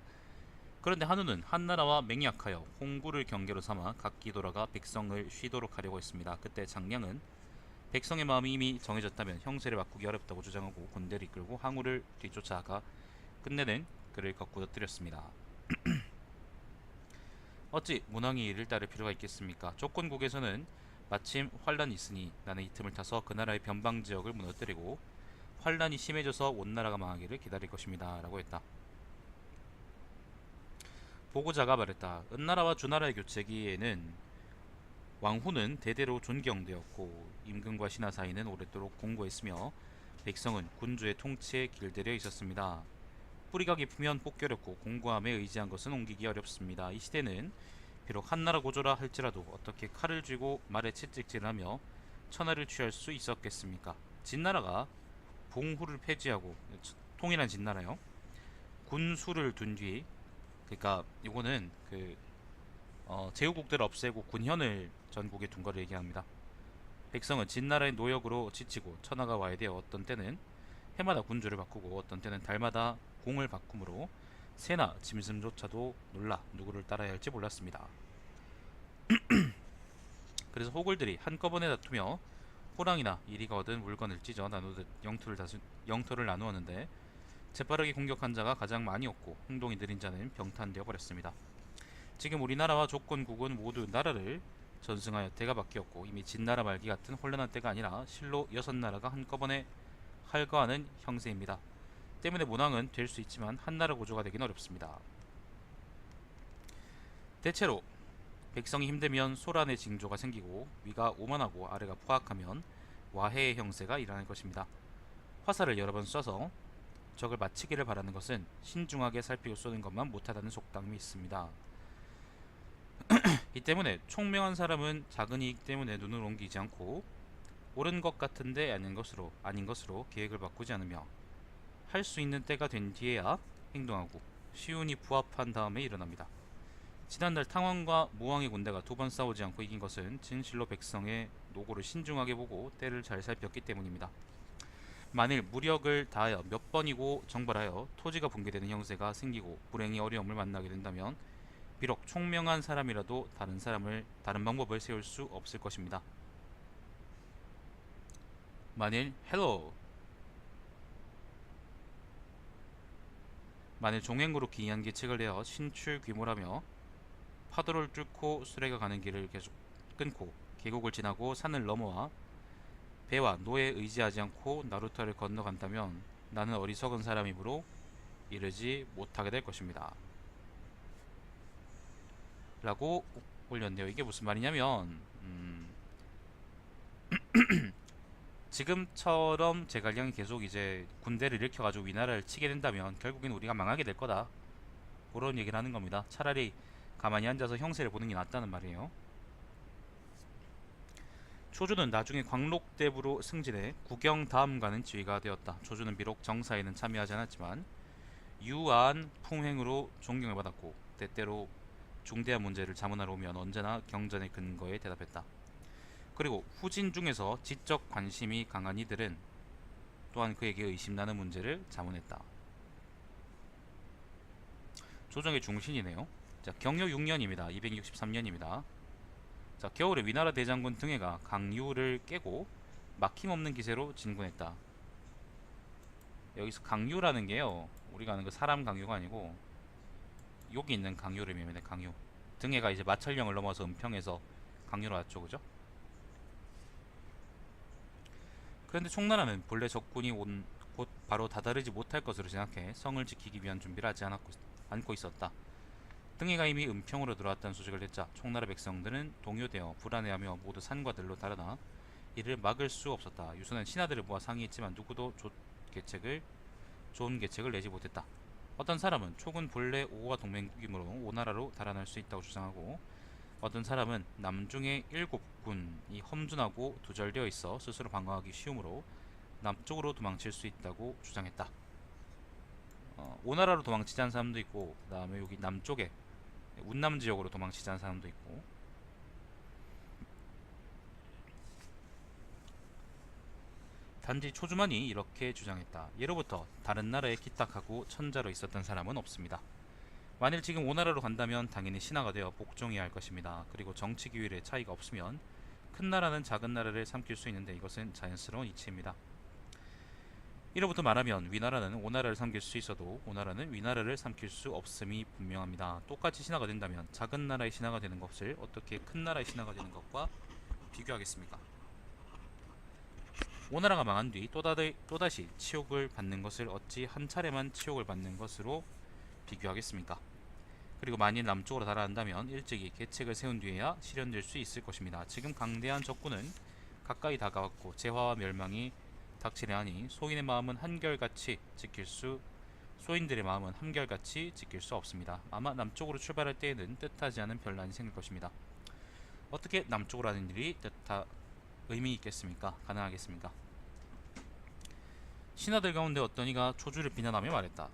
그런데 한우는 한나라와 맹약하여 홍구를 경계로 삼아 각기 돌아가 백성을 쉬도록 하려고 했습니다. 그때 장량은 백성의 마음이 이미 정해졌다면 형세를 바꾸기 어렵다고 주장하고 군대를 이끌고 항우를 뒤쫓아가 끝내는 그를 거꾸로 뜨렸습니다. 어찌 문왕이 이를 따를 필요가 있겠습니까? 조건국에서는 마침 환란이 있으니 나는 이 틈을 타서 그 나라의 변방지역을 무너뜨리고 환란이 심해져서 온 나라가 망하기를 기다릴 것입니다 라고 했다. 보고자가 말했다. 은나라와 주나라의 교체기에는 왕후는 대대로 존경되었고 임금과 신하 사이는 오랫도록 공고했으며 백성은 군주의 통치에 길들여 있었습니다. 뿌리가 깊으면 뽑기 어렵고 공고함에 의지한 것은 옮기기 어렵습니다. 이 시대는 비록 한나라 고조라 할지라도 어떻게 칼을 쥐고 말에 채찍질하며 천하를 취할 수 있었겠습니까? 진나라가 봉후를 폐지하고 통일한 진나라요. 군수를 둔 뒤, 그러니까 이거는 제후국들을 없애고 군현을 전국에 둔 거를 얘기합니다. 백성은 진나라의 노역으로 지치고 천하가 와야 되어 어떤 때는 해마다 군주를 바꾸고 어떤 때는 달마다 공을 바꾸므로 새나 짐승조차도 놀라 누구를 따라야 할지 몰랐습니다. 그래서 호굴들이 한꺼번에 다투며 호랑이나 이리가 얻은 물건을 찢어 나누듯 영토를 나누었는데 재빠르게 공격한 자가 가장 많이 얻고 행동이 느린 자는 병탄되어 버렸습니다. 지금 우리나라와 조건국은 모두 나라를 전승하여 때가 바뀌었고 이미 진나라 말기 같은 혼란한 때가 아니라 실로 6나라가 한꺼번에 활거하는 형세입니다. 때문에 문왕은 될 수 있지만 한나라 구조가 되긴 어렵습니다. 대체로 백성이 힘들면 소란의 징조가 생기고 위가 오만하고 아래가 포악하면 와해의 형세가 일어날 것입니다. 화살을 여러 번 쏴서 적을 맞히기를 바라는 것은 신중하게 살피고 쏘는 것만 못하다는 속담이 있습니다. 이 때문에 총명한 사람은 작은 이익 때문에 눈을 옮기지 않고 옳은 것 같은데 아닌 것으로 계획을 바꾸지 않으며 할 수 있는 때가 된 뒤에야 행동하고 시운이 부합한 다음에 일어납니다. 지난달 탕왕과 모왕의 군대가 두 번 싸우지 않고 이긴 것은 진실로 백성의 노고를 신중하게 보고 때를 잘 살폈기 때문입니다. 만일 무력을 다하여 몇 번이고 정벌하여 토지가 붕괴되는 형세가 생기고 불행히 어려움을 만나게 된다면 비록 총명한 사람이라도 다른 방법을 세울 수 없을 것입니다. 만일 종행으로 기이한 계책을 내어 신출귀몰하며 파도를 뚫고 수레가 가는 길을 계속 끊고 계곡을 지나고 산을 넘어와 배와 노에 의지하지 않고 나루터를 건너간다면 나는 어리석은 사람이므로 이르지 못하게 될 것입니다. 라고 올렸네요. 이게 무슨 말이냐면 지금처럼 제갈량이 계속 이제 군대를 일으켜가지고 위나라를 치게 된다면 결국엔 우리가 망하게 될 거다, 그런 얘기를 하는 겁니다. 차라리 가만히 앉아서 형세를 보는 게 낫다는 말이에요. 초주는 나중에 광록대부로 승진해 구경다음관은 지휘가 되었다. 초주는 비록 정사에는 참여하지 않았지만 유아한 풍행으로 존경을 받았고 때때로 중대한 문제를 자문하러 오면 언제나 경전의 근거에 대답했다. 그리고 후진 중에서 지적 관심이 강한 이들은 또한 그에게 의심나는 문제를 자문했다. 조정의 중신이네요. 자, 경효 6년입니다. 263년입니다. 자, 겨울에 위나라 대장군 등해가 강유를 깨고 막힘없는 기세로 진군했다. 여기서 강유라는 게요, 우리가 아는 그 사람 강유가 아니고 여기 있는 강유를 의미합니다. 강유. 등해가 이제 마찰령을 넘어서 은평에서 강유로 왔죠, 그죠? 그런데 총나라는 본래 적군이 온 곧 바로 다다르지 못할 것으로 생각해 성을 지키기 위한 준비를 하지 않고 있었다. 등해가 이미 은평으로 들어왔다는 소식을 듣자 총나라 백성들은 동요되어 불안해하며 모두 산과 들로 달아나 이를 막을 수 없었다. 유수는 신하들을 모아 상의했지만 누구도 좋은 계책을 내지 못했다. 어떤 사람은 촉은 본래 오와 동맹국이므로 오나라로 달아날 수 있다고 주장하고, 어떤 사람은 남중의 7군이 험준하고 두절되어 있어 스스로 방어하기 쉬우므로 남쪽으로 도망칠 수 있다고 주장했다. 오나라로 도망치지 않은 사람도 있고, 그 다음에 여기 남쪽에 운남 지역으로 도망치지 않은 사람도 있고, 단지 초주만이 이렇게 주장했다. 예로부터 다른 나라에 기탁하고 천자로 있었던 사람은 없습니다. 만일 지금 오나라로 간다면 당연히 신하가 되어 복종해야 할 것입니다. 그리고 정치 기율의 차이가 없으면 큰 나라는 작은 나라를 삼킬 수 있는데 이것은 자연스러운 이치입니다. 이로부터 말하면 위나라는 오나라를 삼킬 수 있어도 오나라는 위나라를 삼킬 수 없음이 분명합니다. 똑같이 신하가 된다면 작은 나라의 신하가 되는 것을 어떻게 큰 나라의 신하가 되는 것과 비교하겠습니까? 오나라가 망한 뒤 또다시 치욕을 받는 것을 어찌 한 차례만 치욕을 받는 것으로 비교하겠습니까? 그리고 만일 남쪽으로 달아난다면 일찍이 계책을 세운 뒤에야 실현될 수 있을 것입니다. 지금 강대한 적군은 가까이 다가왔고 재화와 멸망이 닥치려 하니 소인들의 마음은 한결같이 지킬 수 없습니다. 아마 남쪽으로 출발할 때에는 뜻하지 않은 변란이 생길 것입니다. 어떻게 남쪽으로 하는 일이 의미 있겠습니까? 가능하겠습니까? 신하들 가운데 어떤 이가 초주를 비난하며 말했다.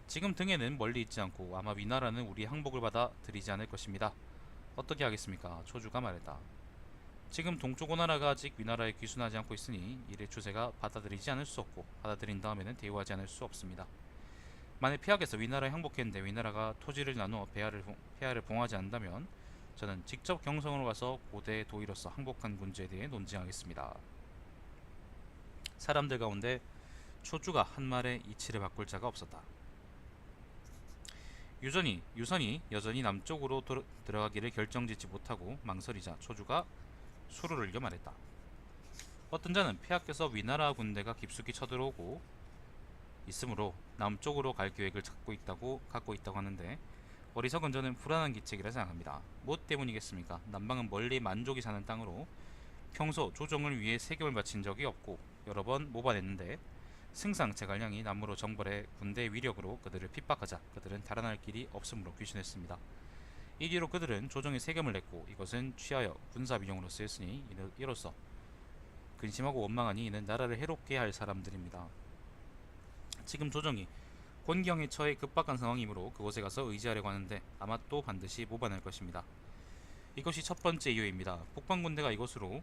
지금 등에는 멀리 있지 않고 아마 위나라는 우리 항복을 받아 들이지 않을 것입니다. 어떻게 하겠습니까? 초주가 말했다. 지금 동쪽 오나라가 아직 위나라에 귀순하지 않고 있으니 이를 추세가 받아들이지 않을 수 없고 받아들인 다음에는 대우하지 않을 수 없습니다. 만일 폐하께서 위나라에 항복했는데 위나라가 토지를 나누어 폐하를 봉하지 않는다면 저는 직접 경성으로 가서 고대 도의로서 항복한 군주에 대해 논쟁하겠습니다. 사람들 가운데 초주가 한 말에 이치를 바꿀 자가 없었다. 유선이 여전히 남쪽으로 들어가기를 결정짓지 못하고 망설이자 초주가 수를 올려 말했다. 어떤 자는 폐하께서 위나라 군대가 깊숙이 쳐들어오고 있으므로 남쪽으로 갈 계획을 갖고 있다고 하는데 어리석은 저는 불안한 기책이라 생각합니다. 무엇 때문이겠습니까? 남방은 멀리 만족이 사는 땅으로 평소 조정을 위해 세금을 바친 적이 없고 여러 번 모반했는데 승상 제갈량이 남으로 정벌해 군대의 위력으로 그들을 핍박하자 그들은 달아날 길이 없으므로 귀순했습니다. 이 뒤로 그들은 조정에 세금을 냈고 이것은 취하여 군사 비용으로 쓰였으니 이로써 근심하고 원망하니 이는 나라를 해롭게 할 사람들입니다. 지금 조정이 곤경에 처해 급박한 상황이므로 그곳에 가서 의지하려고 하는데 아마 또 반드시 모반할 것입니다. 이것이 첫 번째 이유입니다. 북방군대가 이곳으로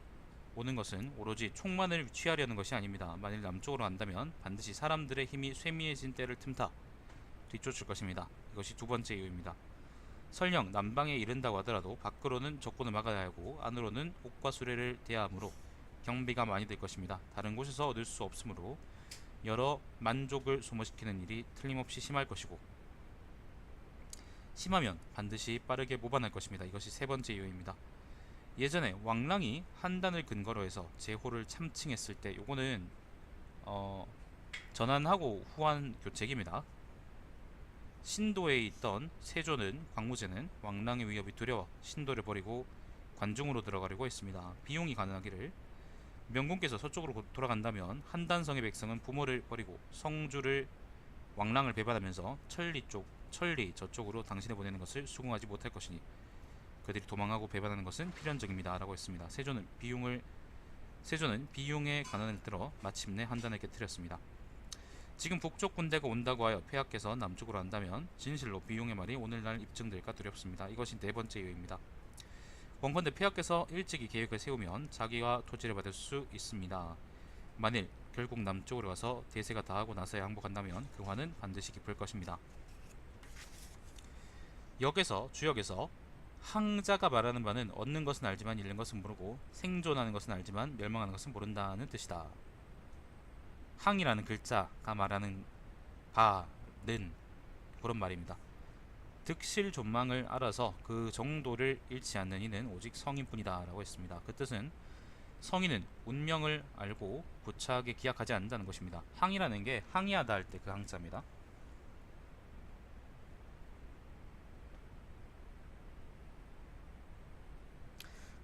오는 것은 오로지 총만을 취하려는 것이 아닙니다. 만일 남쪽으로 간다면 반드시 사람들의 힘이 쇠미해진 때를 틈타 뒤쫓을 것입니다. 이것이 두 번째 이유입니다. 설령 남방에 이른다고 하더라도 밖으로는 적군을 막아야 하고 안으로는 옥과 수레를 대야 하므로 경비가 많이 들 것입니다. 다른 곳에서 얻을 수 없으므로 여러 만족을 소모시키는 일이 틀림없이 심할 것이고 심하면 반드시 빠르게 모반할 것입니다. 이것이 세 번째 이유입니다. 예전에 왕랑이 한단을 근거로 해서 제호를 참칭했을 때 요거는 전한하고 후한 교책입니다. 신도에 있던 세조는 광무제는 왕랑의 위협이 두려워 신도를 버리고 관중으로 들어가려고 했습니다. 비용이 가능하기를 명군께서 서쪽으로 돌아간다면 한단성의 백성은 부모를 버리고 성주를 왕랑을 배반하면서 천리 저쪽으로 당신을 보내는 것을 수긍하지 못할 것이니 그들이 도망하고 배반하는 것은 필연적입니다. 라고 했습니다. 세조는 비용의 가난을 들어 마침내 한단을 깨뜨렸습니다. 지금 북쪽 군대가 온다고 하여 폐하께서 남쪽으로 한다면 진실로 비용의 말이 오늘날 입증될까 두렵습니다. 이것이 네 번째 이유입니다. 원컨대 폐하께서 일찍이 계획을 세우면 자기가 토지를 받을 수 있습니다. 만일 결국 남쪽으로 가서 대세가 다하고 나서야 항복한다면 그 화는 반드시 깊을 것입니다. 주역에서 항자가 말하는 바는 얻는 것은 알지만 잃는 것은 모르고 생존하는 것은 알지만 멸망하는 것은 모른다는 뜻이다. 항이라는 글자가 말하는 바는 그런 말입니다. 득실 존망을 알아서 그 정도를 잃지 않는 이는 오직 성인뿐이다 라고 했습니다. 그 뜻은 성인은 운명을 알고 구차하게 기약하지 않는다는 것입니다. 항이라는 게 항의하다 할 때 그 항자입니다.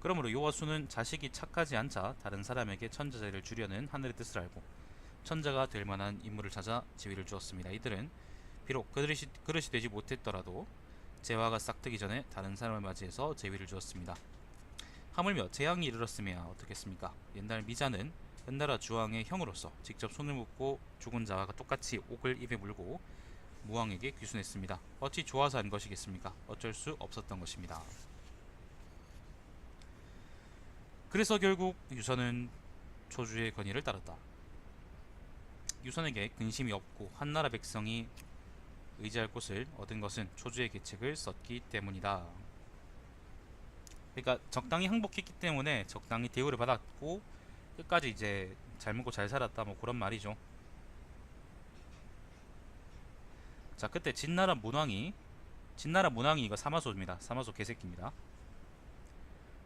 그러므로 요하수는 자식이 착하지 않자 다른 사람에게 천자제를 주려는 하늘의 뜻을 알고 천자가 될 만한 인물을 찾아 지위를 주었습니다. 이들은 비록 그릇이 되지 못했더라도 재화가 싹트기 전에 다른 사람을 맞이해서 제위를 주었습니다. 하물며 재앙이 이르렀으면 어떻겠습니까? 옛날 미자는 은나라 주왕의 형으로서 직접 손을 묻고 죽은 자와 똑같이 옥을 입에 물고 무왕에게 귀순했습니다. 어찌 좋아서 한 것이겠습니까? 어쩔 수 없었던 것입니다. 그래서 결국 유선은 초주의 건의를 따랐다. 유선에게 근심이 없고 한나라 백성이 의지할 곳을 얻은 것은 초주의 계책을 썼기 때문이다. 그러니까 적당히 항복했기 때문에 적당히 대우를 받았고 끝까지 이제 잘 먹고 잘 살았다 뭐 그런 말이죠. 자, 그때 진나라 문왕이 이거 사마소입니다. 사마소 개새끼입니다.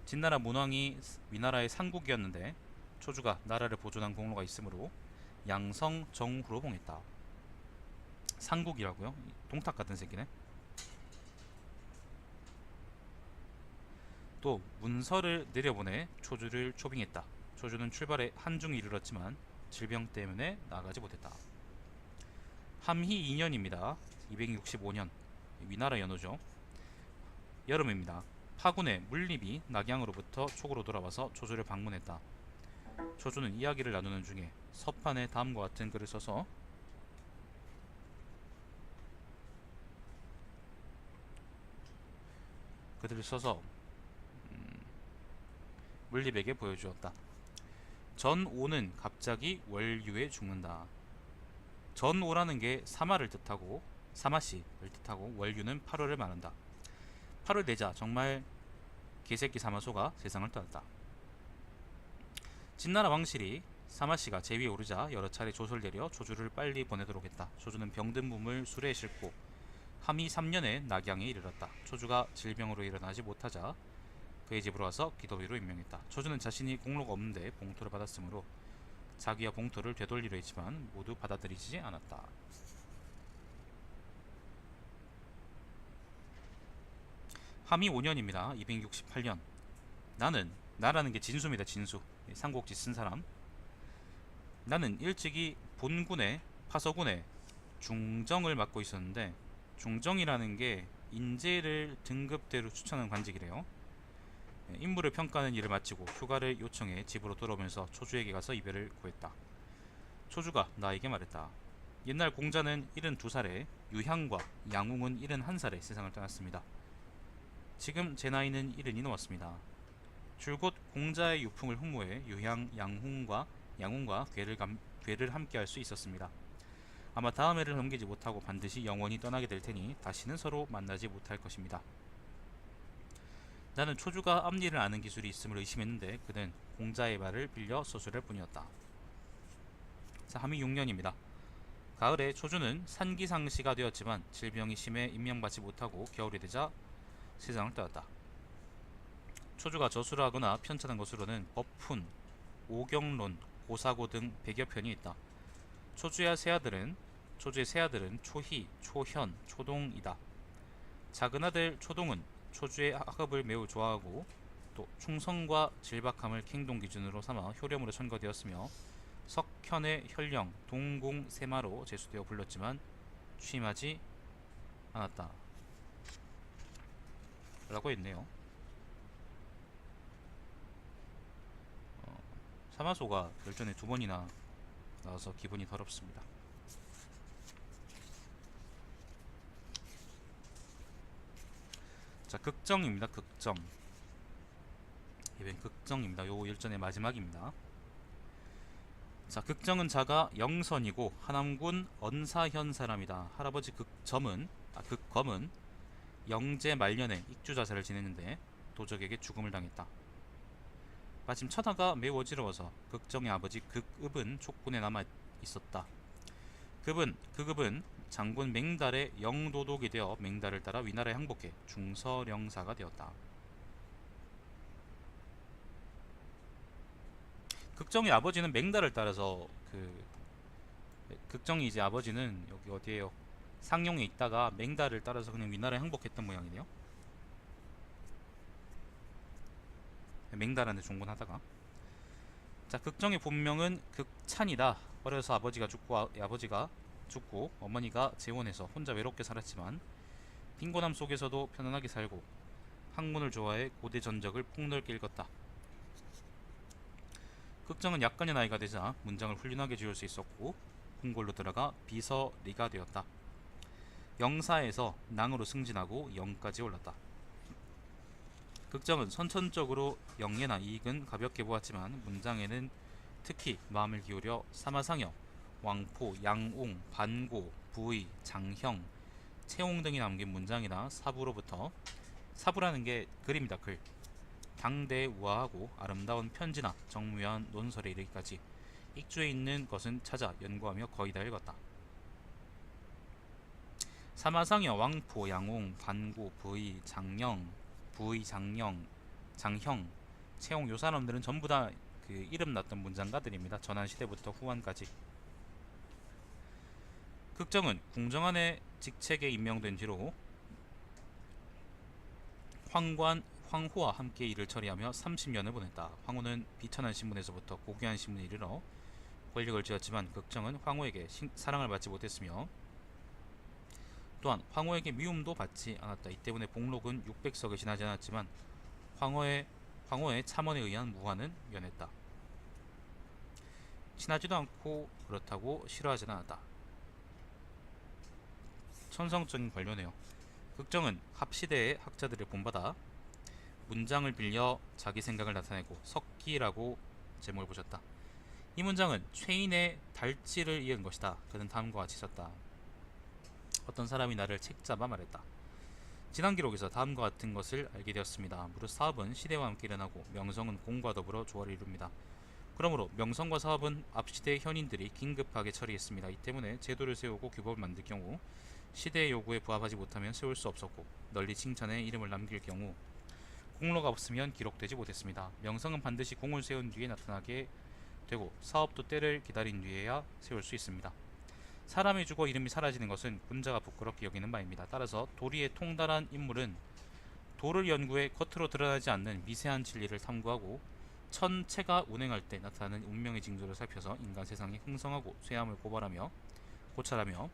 진나라 문왕이 위나라의 상국이었는데 초주가 나라를 보존한 공로가 있으므로 양성 정후로 봉했다. 상국이라고요? 동탁 같은 새끼네. 또 문서를 내려보내 초주를 초빙했다. 초주는 출발에 한중에 이르렀지만 질병 때문에 나가지 못했다. 함희 2년입니다. 265년 위나라 연호죠. 여름입니다. 파군의 물립이 낙양으로부터 촉으로 돌아와서 초주를 방문했다. 초주는 이야기를 나누는 중에 서판에 다음과 같은 글을 써서 물립에게 보여주었다. 전오는 갑자기 월유에 죽는다. 전오라는 게 사마를 뜻하고 사마씨를 뜻하고 월유는 8월을 말한다. 8월 되자 정말 개새끼 사마소가 세상을 떠났다. 진나라 왕실이 사마씨가 제위에 오르자 여러 차례 조소를 내려 초주를 빨리 보내도록 했다. 초주는 병든 몸을 수레에 싣고 함이 3년에 낙양에 이르렀다. 초주가 질병으로 일어나지 못하자 그의 집으로 와서 기도비로 임명했다. 초주는 자신이 공로가 없는데 봉토를 받았으므로 자기와 봉토를 되돌리려 했지만 모두 받아들이지 않았다. 함이 5년입니다. 268년. 나라는 게 진수입니다. 진수. 삼국지 쓴 사람. 나는 일찍이 본군의 파서군의 중정을 맡고 있었는데, 중정이라는 게 인재를 등급대로 추천하는 관직이래요. 인물을 평가하는 일을 마치고 휴가를 요청해 집으로 돌아오면서 초주에게 가서 이별을 구했다. 초주가 나에게 말했다. 옛날 공자는 72살에 유향과 양웅은 71살에 세상을 떠났습니다. 지금 제 나이는 70이 넘었습니다. 줄곧 공자의 유풍을 흠모해 유향, 양웅과 괴를 함께 할 수 있었습니다. 아마 다음 해를 넘기지 못하고 반드시 영원히 떠나게 될 테니 다시는 서로 만나지 못할 것입니다. 나는 초주가 앞일을 아는 기술이 있음을 의심했는데 그는 공자의 말을 빌려 서술할 뿐이었다. 자, 함이 6년입니다. 가을에 초주는 산기상시가 되었지만 질병이 심해 임명받지 못하고 겨울이 되자 세상을 떠났다. 초주가 저술을 하거나 편찬한 것으로는 법훈, 오경론, 고사고 등 100여 편이 있다. 초주의 세 아들은 초희, 초현, 초동이다. 작은 아들 초동은 초주의 학업을 매우 좋아하고 또 충성과 질박함을 행동 기준으로 삼아 효령으로 선거되었으며 석현의 혈령, 동궁 세마로 제수되어 불렸지만 취임하지 않았다. 라고 했네요. 사마소가 열전에 2번이나 나와서 기분이 더럽습니다. 자, 극정입니다. 극정. 이번 극정입니다. 요 열전의 마지막입니다. 자, 극정은 자가 영선이고 하남군 언사현 사람이다. 할아버지 극검은 영제 말년에 익주자살을 지냈는데 도적에게 죽음을 당했다. 마침 처나가 매우 어지러워서 극정의 아버지 극읍은 촉군에 남아 있었다. 극읍은 장군 맹달의 영도독이 되어 맹달을 따라 위나라에 항복해 중서령사가 되었다. 극정의 아버지는 맹달을 따라서 극정이 이제 아버지는 여기 어디에요? 상용에 있다가 맹달을 따라서 그냥 위나라에 항복했던 모양이네요. 맹달한테 종군하다가. 자, 극정의 본명은 극찬이다. 어려서 아버지가 죽고 어머니가 재혼해서 혼자 외롭게 살았지만 빈곤함 속에서도 편안하게 살고 학문을 좋아해 고대 전적을 폭넓게 읽었다. 극정은 약간의 나이가 되자 문장을 훌륭하게 지을 수 있었고 궁궐로 들어가 비서리가 되었다. 영사에서 낭으로 승진하고 영까지 올랐다. 극정은 선천적으로 영예나 이익은 가볍게 보았지만 문장에는 특히 마음을 기울여 사마상여, 왕포, 양옹, 반고, 부의, 장형, 채옹 등이 남긴 문장이나 사부라는 게 글입니다. 글. 당대에 우아하고 아름다운 편지나 정무한 논설에 이르기까지 익주에 있는 것은 찾아 연구하며 거의 다 읽었다. 사마상여, 왕포, 양옹, 반고, 부의, 장형, 채옹 요 사람들은 전부 다 이름 났던 문장가들입니다. 전한시대부터 후한까지. 극정은 궁정안의 직책에 임명된 뒤로 황후와 함께 일을 처리하며 30년을 보냈다. 황후는 비천한 신분에서부터 고귀한 신분에 이르러 권력을 쥐었지만 극정은 황후에게 사랑을 받지 못했으며 또한 황후에게 미움도 받지 않았다. 이 때문에 복록은 600석에 지나지 않았지만 황후의 참언에 의한 무한은 면했다. 친하지도 않고 그렇다고 싫어하지는 않았다. 천성적인 관료네요. 극정은 합시대의 학자들을 본받아 문장을 빌려 자기 생각을 나타내고 석기라고 제목을 붙였다. 이 문장은 최인의 달지를 이은 것이다. 그는 다음과 같이 썼다. 어떤 사람이 나를 책잡아 말했다. 지난 기록에서 다음과 같은 것을 알게 되었습니다. 무릇 사업은 시대와 함께 일어나고 명성은 공과 더불어 조화를 이룹니다. 그러므로 명성과 사업은 앞시대의 현인들이 긴급하게 처리했습니다. 이 때문에 제도를 세우고 규범을 만들 경우 시대의 요구에 부합하지 못하면 세울 수 없었고 널리 칭찬해 이름을 남길 경우 공로가 없으면 기록되지 못했습니다. 명성은 반드시 공을 세운 뒤에 나타나게 되고 사업도 때를 기다린 뒤에야 세울 수 있습니다. 사람이 죽어 이름이 사라지는 것은 군자가 부끄럽게 여기는 바입니다. 따라서 도리에 통달한 인물은 도를 연구해 겉으로 드러나지 않는 미세한 진리를 탐구하고 천체가 운행할 때 나타나는 운명의 징조를 살펴서 인간 세상이 흥성하고 쇠함을 고찰하며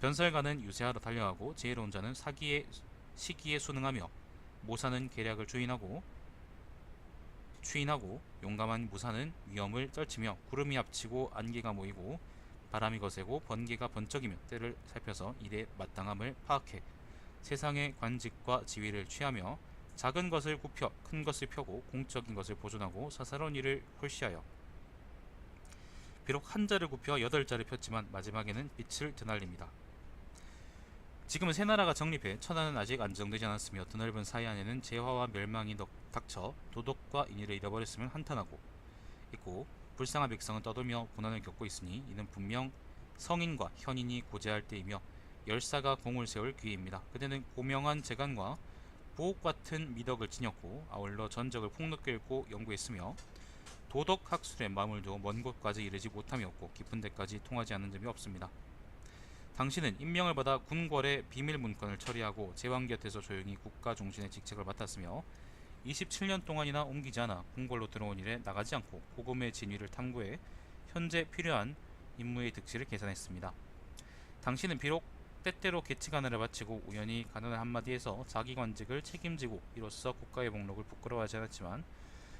변설가는 유세하러 달려가고 지혜로운 자는 시기에 순응하며 모사는 계략을 추인하고 용감한 무사는 위험을 떨치며 구름이 합치고 안개가 모이고 바람이 거세고 번개가 번쩍이며 때를 살펴서 일의 마땅함을 파악해 세상의 관직과 지위를 취하며 작은 것을 굽혀 큰 것을 펴고 공적인 것을 보존하고 사사로운 일을 홀시하여 비록 한 자를 굽혀 8자를 폈지만 마지막에는 빛을 드날립니다. 지금은 새 나라가 정립해 천하는 아직 안정되지 않았으며 드넓은 사이 안에는 재화와 멸망이 닥쳐 도덕과 인의를 잃어버렸으면 한탄하고 있고 불쌍한 백성은 떠돌며 고난을 겪고 있으니 이는 분명 성인과 현인이 고재할 때이며 열사가 공을 세울 기회입니다. 그대는 고명한 재간과 보옥 같은 미덕을 지녔고 아울러 전적을 폭넓게 읽고 연구했으며 도덕 학술에 마음을 두어 먼 곳까지 이르지 못함이었고 깊은 데까지 통하지 않는 점이 없습니다. 당신은 임명을 받아 궁궐의 비밀 문건을 처리하고 제왕 곁에서 조용히 국가 중심의 직책을 맡았으며 27년 동안이나 옮기지 않아 궁궐로 들어온 일에 나가지 않고 고금의 진위를 탐구해 현재 필요한 임무의 득실을 계산했습니다. 당신은 비록 때때로 계치가늘을 바치고 우연히 가난한 한마디에서 자기 관직을 책임지고 이로써 국가의 목록을 부끄러워하지 않았지만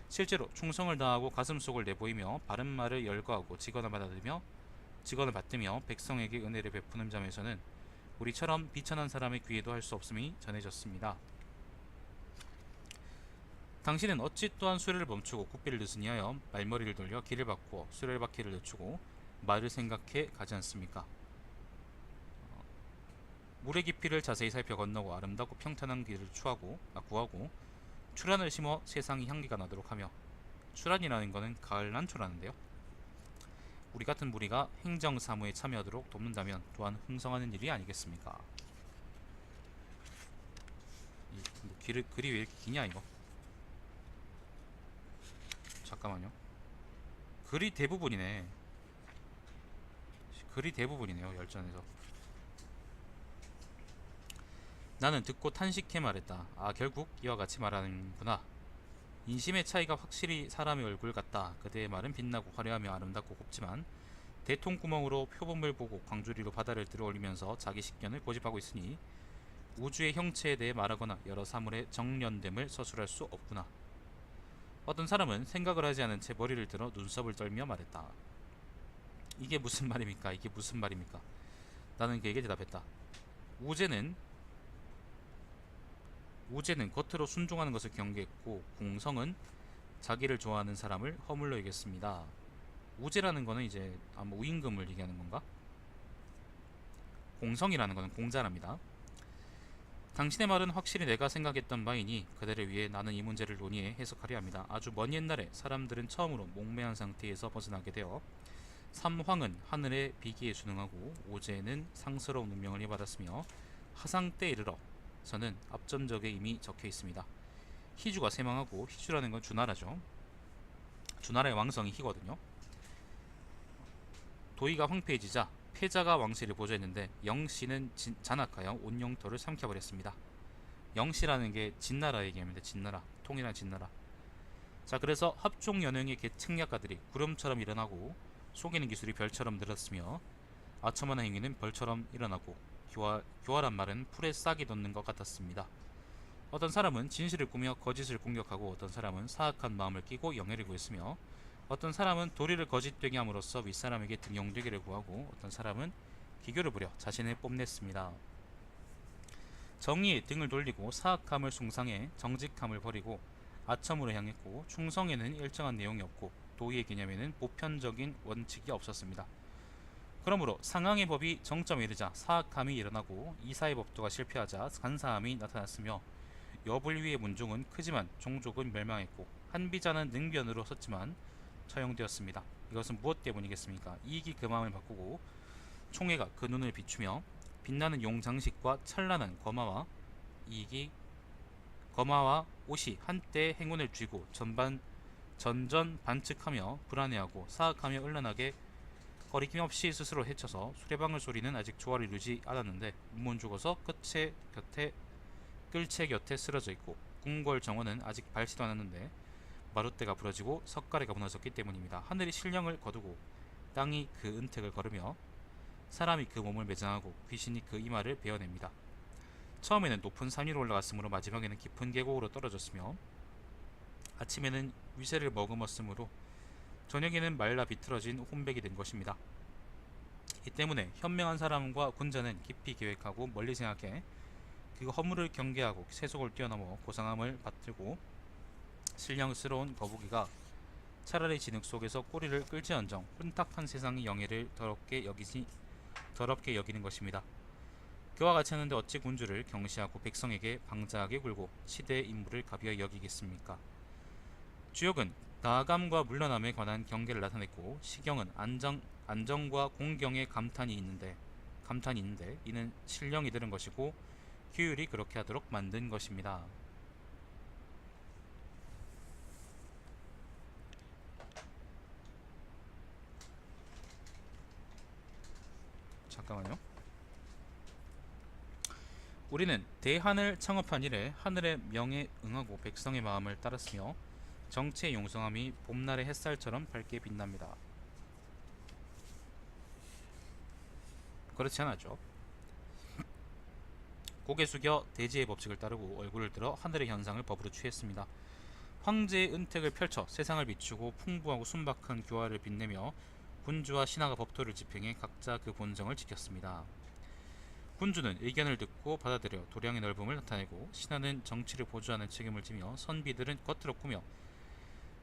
실제로 충성을 다하고 가슴속을 내보이며 바른 말을 열거하고 직언을 받들며 백성에게 은혜를 베푸는 점에서는 우리처럼 비천한 사람의 귀에도 할 수 없음이 전해졌습니다. 당신은 어찌 또한 수레를 멈추고 굿비를 늦으니 하여 말머리를 돌려 길을 바꾸어 수레바퀴를 늦추고 말을 생각해 가지 않습니까? 물의 깊이를 자세히 살펴 건너고 아름답고 평탄한 길을 구하고 출란을 심어 세상이 향기가 나도록 하며 출란이라는 것은 가을 난초라는데요. 우리 같은 무리가 행정 사무에 참여하도록 돕는다면 또한 흥성하는 일이 아니겠습니까? 글이 왜 이렇게 기냐 이거? 잠깐만요. 글이 대부분이네요. 열전에서. 나는 듣고 탄식해 말했다. 아, 결국 이와 같이 말하는구나. 인심의 차이가 확실히 사람의 얼굴 같다. 그대의 말은 빛나고 화려하며 아름답고 곱지만 대통구멍으로 표범을 보고 광주리로 바다를 들어올리면서 자기 식견을 고집하고 있으니 우주의 형체에 대해 말하거나 여러 사물의 정련됨을 서술할 수 없구나. 어떤 사람은 생각을 하지 않은 채 머리를 들어 눈썹을 떨며 말했다. 이게 무슨 말입니까? 이게 무슨 말입니까? 나는 그에게 대답했다. 우제는 겉으로 순종하는 것을 경계했고 공성은 자기를 좋아하는 사람을 허물로 여겼습니다. 우제라는 거는 이제 아마 우임금을 얘기하는 건가? 공성이라는 것은 공자랍니다. 당신의 말은 확실히 내가 생각했던 바이니 그대를 위해 나는 이 문제를 논의해 해석하려 합니다. 아주 먼 옛날에 사람들은 처음으로 몽매한 상태에서 벗어나게 되어 삼황은 하늘의 비기에 순응하고 오제는 상스러운 운명을 이어받았으며 하상 때 이르러 서는 앞전적에 이미 적혀 있습니다. 희주가 쇠망하고 희주라는 건 주나라죠. 주나라의 왕성이 희거든요. 도의가 황폐해지자 패자가 왕실을 보좌했는데 영씨는 잔악하여 온 영토를 삼켜버렸습니다. 영씨라는 게 진나라 얘기합니다. 진나라, 통일한 진나라. 자, 그래서 합종연행의 책략가들이 구름처럼 일어나고 속이는 기술이 별처럼 늘었으며 아첨하는 행위는 벌처럼 일어나고 교활한 말은 풀에 싹이 돋는 것 같았습니다. 어떤 사람은 진실을 꾸며 거짓을 공격하고 어떤 사람은 사악한 마음을 끼고 영예를 구했으며 어떤 사람은 도리를 거짓되게 함으로써 윗사람에게 등용되기를 구하고 어떤 사람은 기교를 부려 자신을 뽐냈습니다. 정의에 등을 돌리고 사악함을 숭상해 정직함을 버리고 아첨으로 향했고 충성에는 일정한 내용이 없고 도의의 개념에는 보편적인 원칙이 없었습니다. 그러므로 상황의 법이 정점에 이르자 사악함이 일어나고 이사의 법도가 실패하자 간사함이 나타났으며 여불위의 문종은 크지만 종족은 멸망했고 한비자는 능변으로 섰지만 처형되었습니다. 이것은 무엇 때문이겠습니까? 이익이 그 마음을 바꾸고 총애가 그 눈을 비추며 빛나는 용 장식과 찬란한 거마와 옷이 한때 행운을 쥐고 전전 반측하며 불안해하고 사악하며 을란하게 거리낌 없이 스스로 헤쳐서 수레방울 소리는 아직 조화를 이루지 않았는데 문문 죽어서 끌채 곁에 쓰러져 있고 궁궐 정원은 아직 밝지도 않았는데 마룻대가 부러지고 석가래가 무너졌기 때문입니다. 하늘이 신령을 거두고 땅이 그 은택을 걸으며 사람이 그 몸을 매장하고 귀신이 그 이마를 베어냅니다. 처음에는 높은 산 위로 올라갔으므로 마지막에는 깊은 계곡으로 떨어졌으며 아침에는 위세를 머금었으므로 저녁에는 말라 비틀어진 혼백이 된 것입니다. 이 때문에 현명한 사람과 군자는 깊이 계획하고 멀리 생각해 그 허물을 경계하고 세속을 뛰어넘어 고상함을 받들고 신령스러운 거북이가 차라리 진흙 속에서 꼬리를 끌지언정 혼탁한 세상의 영예를 더럽게 여기는 것입니다. 그와 같이 하는데 어찌 군주를 경시하고 백성에게 방자하게 굴고 시대의 임무를 가벼이 여기겠습니까? 주역은 나아감과 물러남에 관한 경계를 나타냈고 시경은 안정과 공경의 감탄이 있는데 이는 신령이 들은 것이고 규율이 그렇게 하도록 만든 것입니다. 잠깐만요. 우리는 대한을 창업한 이래 하늘의 명에 응하고 백성의 마음을 따랐으며 정치의 용성함이 봄날의 햇살처럼 밝게 빛납니다. 그렇지 않았죠? 고개 숙여 대지의 법칙을 따르고 얼굴을 들어 하늘의 현상을 법으로 취했습니다. 황제의 은택을 펼쳐 세상을 비추고 풍부하고 순박한 교화를 빛내며 군주와 신하가 법도를 집행해 각자 그 본성을 지켰습니다. 군주는 의견을 듣고 받아들여 도량의 넓음을 나타내고 신하는 정치를 보조하는 책임을 지며 선비들은 겉으로 꾸며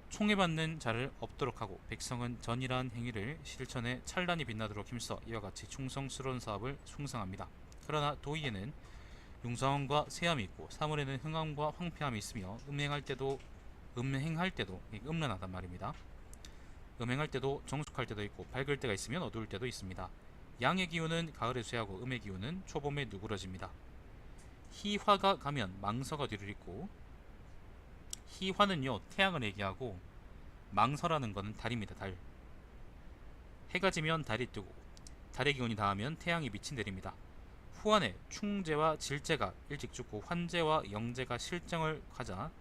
총애받는 자를 없도록 하고 백성은 전이라는 행위를 실천해 찬란히 빛나도록 힘써 이와 같이 충성스러운 사업을 숭상합니다. 그러나 도의에는 융성함과 세함이 있고 사물에는 흥함과 황폐함이 있으며 음행할 때도 음란하단 말입니다. 음행할 때도 정숙할 때도 있고 밝을 때가 있으면 어두울 때도 있습니다. 양의 기운은 가을에 쇠하고 음의 기운은 초봄에 누그러집니다. 희화가 가면 망서가 뒤를 잇고 희화는요 태양을 얘기하고 망서라는 것은 달입니다. 달. 해가 지면 달이 뜨고 달의 기운이 닿으면 태양이 빛이 내립니다. 후한에 충제와 질제가 일찍 죽고 환제와 영제가 실정을 하자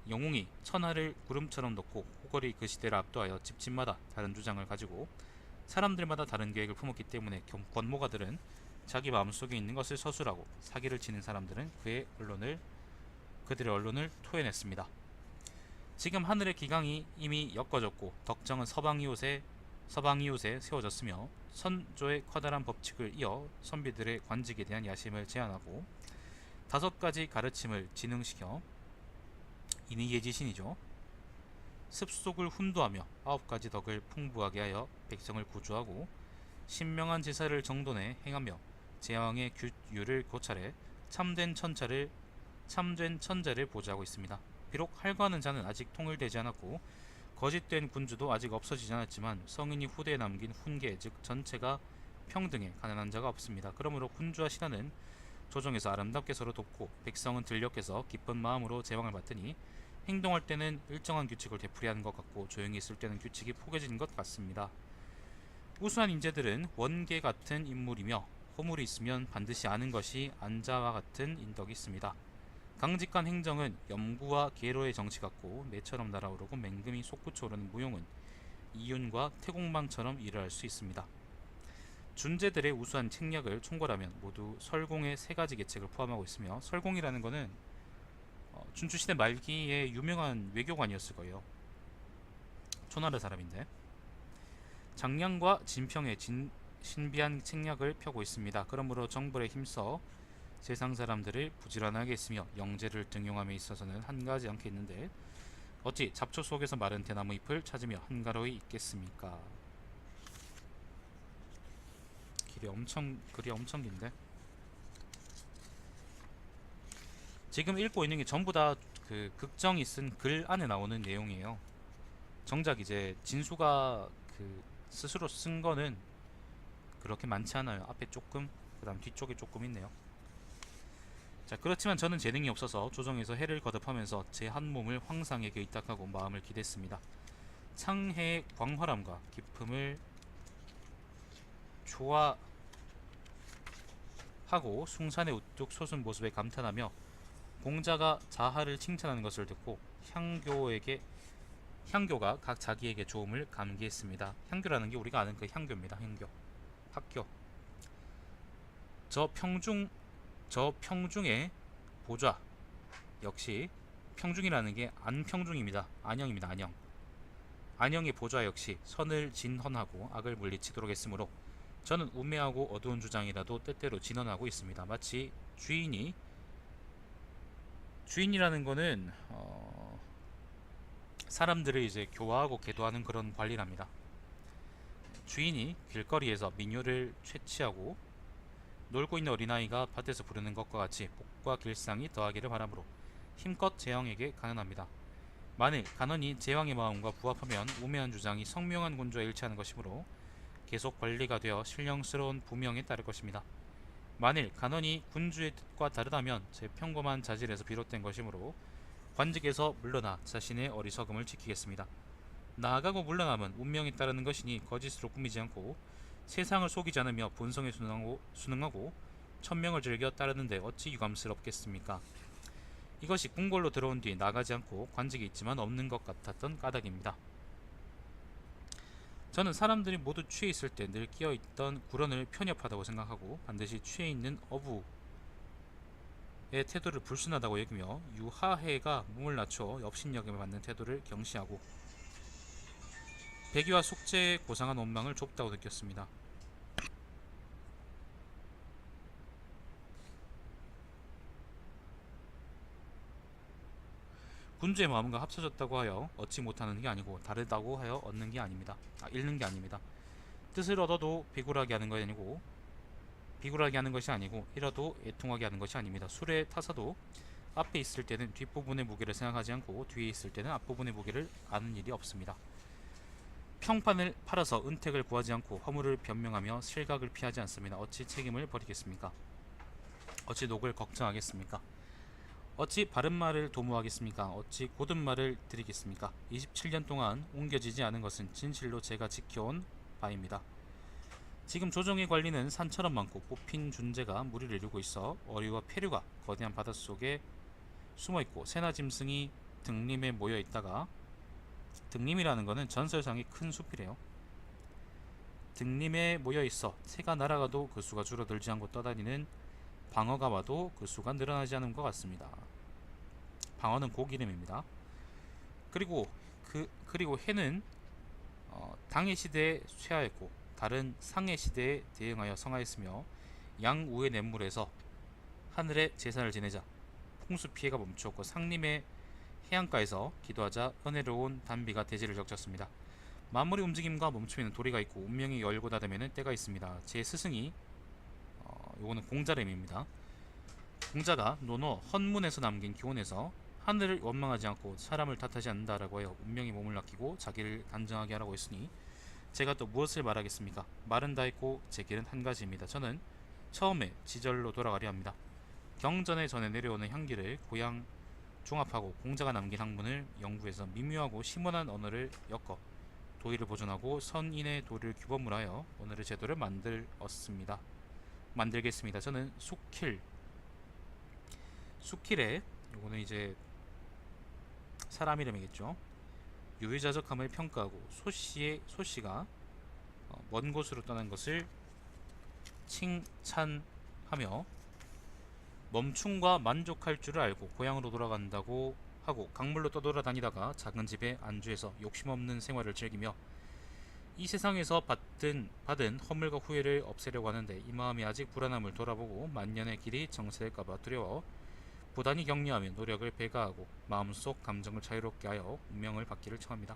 영웅이 천하를 구름처럼 넣고 호걸이 그 시대를 압도하여 집집마다 다른 주장을 가지고 사람들마다 다른 계획을 품었기 때문에 권모가들은 자기 마음속에 있는 것을 서술하고 사기를 치는 사람들은 그들의 언론을 토해냈습니다. 지금 하늘의 기강이 이미 엮어졌고 덕정은 서방 이웃에 세워졌으며 선조의 커다란 법칙을 이어 선비들의 관직에 대한 야심을 제한하고 5가지 가르침을 진흥시켜 이니 예지신이죠. 습속을 훈도하며 9가지 덕을 풍부하게 하여 백성을 구조하고 신명한 제사를 정돈해 행하며 제왕의 규율을 고찰해 참된 천자를 보좌하고 있습니다. 비록 할거하는 자는 아직 통일되지 않았고 거짓된 군주도 아직 없어지지 않았지만 성인이 후대에 남긴 훈계 즉 전체가 평등해 가난한 자가 없습니다. 그러므로 군주와 신하는 조정에서 아름답게 서로 돕고 백성은 들녘에서 기쁜 마음으로 제왕을 받으니 행동할 때는 일정한 규칙을 되풀이하는 것 같고 조용히 있을 때는 규칙이 포개진 것 같습니다. 우수한 인재들은 원계 같은 인물이며 허물이 있으면 반드시 아는 것이 안자와 같은 인덕이 있습니다. 강직한 행정은 염구와 계로의 정치 같고 매처럼 날아오르고 맹금이 솟구쳐 오르는 무용은 이윤과 태공망처럼 일을 할 수 있습니다. 준재들의 우수한 책략을 총괄하면 모두 설공의 3가지 계책을 포함하고 있으며 설공이라는 것은 춘추시대 말기에 유명한 외교관이었을 거예요. 초나라 사람인데 장량과 진평의 신비한 책략을 펴고 있습니다. 그러므로 정벌에 힘써 세상 사람들을 부지런하게 했으며 영재를 등용함에 있어서는 한가하지 않겠는데 어찌 잡초 속에서 마른 대나무 잎을 찾으며 한가로이 있겠습니까? 글이 엄청 긴데 지금 읽고 있는 게 전부 다 그 극정이 쓴 글 안에 나오는 내용이에요. 정작 이제 진수가 그 스스로 쓴 거는 그렇게 많지 않아요. 앞에 조금 그 다음 뒤쪽에 조금 있네요. 자, 그렇지만 저는 재능이 없어서 조정에서 해를 거듭하면서 제 한 몸을 황상에게 의탁하고 마음을 기댔습니다. 창해의 광활함과 기품을 좋아하고 숭산의 우뚝 솟은 모습에 감탄하며 공자가 자하를 칭찬하는 것을 듣고 향교가 각 자기에게 좋음을 감기했습니다. 향교라는 게 우리가 아는 그 향교입니다. 향교, 학교. 저 평중의 보좌 역시 평중이라는 게 안평중입니다. 안영입니다. 안영. 안영의 보좌 역시 선을 진헌하고 악을 물리치도록 했으므로 저는 우매하고 어두운 주장이라도 때때로 진언하고 있습니다. 마치 주인이라는 거는 사람들을 이제 교화하고 계도하는 그런 관리랍니다. 주인이 길거리에서 민요를 채취하고 놀고 있는 어린아이가 밭에서 부르는 것과 같이 복과 길상이 더하기를 바라므로 힘껏 제왕에게 간언합니다. 만일 간언이 제왕의 마음과 부합하면 우매한 주장이 성명한 군주와 일치하는 것이므로 계속 관리가 되어 신령스러운 부명에 따를 것입니다. 만일 간언이 군주의 뜻과 다르다면 제 평범한 자질에서 비롯된 것이므로 관직에서 물러나 자신의 어리석음을 지키겠습니다. 나아가고 물러남은 운명에 따르는 것이니 거짓으로 꾸미지 않고 세상을 속이지 않으며 본성에 순응하고 천명을 즐겨 따르는데 어찌 유감스럽겠습니까? 이것이 궁궐로 들어온 뒤 나가지 않고 관직이 있지만 없는 것 같았던 까닭입니다. 저는 사람들이 모두 취해 있을 때 늘 끼어있던 구런을 편협하다고 생각하고 반드시 취해 있는 어부의 태도를 불순하다고 여기며 유하해가 몸을 낮춰 업신여김에 맞는 태도를 경시하고 배기와 숙제에 고상한 원망을 좁다고 느꼈습니다. 군주의 마음과 합쳐졌다고 하여 얻지 못하는 게 아니고 다르다고 하여 얻는 게 아닙니다. 잃는 게 아닙니다. 뜻을 얻어도 비굴하게 하는 것이 아니고 잃어도 애통하게 하는 것이 아닙니다. 술에 타서도 앞에 있을 때는 뒷부분의 무게를 생각하지 않고 뒤에 있을 때는 앞부분의 무게를 아는 일이 없습니다. 평판을 팔아서 은택을 구하지 않고 허물을 변명하며 실각을 피하지 않습니다. 어찌 책임을 버리겠습니까? 어찌 녹을 걱정하겠습니까? 어찌 바른 말을 도모하겠습니까? 어찌 곧은 말을 드리겠습니까? 27년 동안 옮겨지지 않은 것은 진실로 제가 지켜온 바입니다. 지금 조정의 관리는 산처럼 많고 뽑힌 준재가 무리를 이루고 있어 어류와 폐류가 거대한 바닷속에 숨어있고 새나 짐승이 등림에 모여있다가 등림이라는 것은 전설상의 큰 숲이래요. 등림에 모여있어 새가 날아가도 그 수가 줄어들지 않고 떠다니는 방어가 와도 그 수가 늘어나지 않은 것 같습니다. 방어는 고기 이름입니다. 그리고 해는 당의 시대에 쇠하였고 달은 상의 시대에 대응하여 성하였으며 양우의 냇물에서 하늘에 제사를 지내자 풍수 피해가 멈추었고 상림의 해안가에서 기도하자 은혜로운 단비가 대지를 적셨습니다. 만물의 움직임과 멈춤에는 도리가 있고 운명이 열고 닫으면 때가 있습니다. 제 스승이 요거는 공자림입니다. 공자가 논어 헌문에서 남긴 교훈에서 하늘을 원망하지 않고 사람을 탓하지 않는다라고 하여 운명이 몸을 맡기고 자기를 단정하게 하라고 했으니 제가 또 무엇을 말하겠습니까? 말은 다 했고 제 길은 한 가지입니다. 저는 처음에 지절로 돌아가려 합니다. 경전에 전해 내려오는 향기를 고향 종합하고 공자가 남긴 학문을 연구해서 미묘하고 심원한 언어를 엮어 도의를 보존하고 선인의 도를 규범을 하여 오늘의 제도를 만들겠습니다. 저는 수킬에 요거는 이제 사람 이름이겠죠. 유의자적함을 평가하고 소씨가 먼 곳으로 떠난 것을 칭찬하며 멈춤과 만족할 줄을 알고 고향으로 돌아간다고 하고 강물로 떠돌아다니다가 작은 집에 안주해서 욕심없는 생활을 즐기며 이 세상에서 받은 허물과 후회를 없애려고 하는데 이 마음이 아직 불안함을 돌아보고 만년의 길이 정체될까봐 두려워 부단히 격려하며 노력을 배가하고 마음속 감정을 자유롭게 하여 운명을 받기를 청합니다.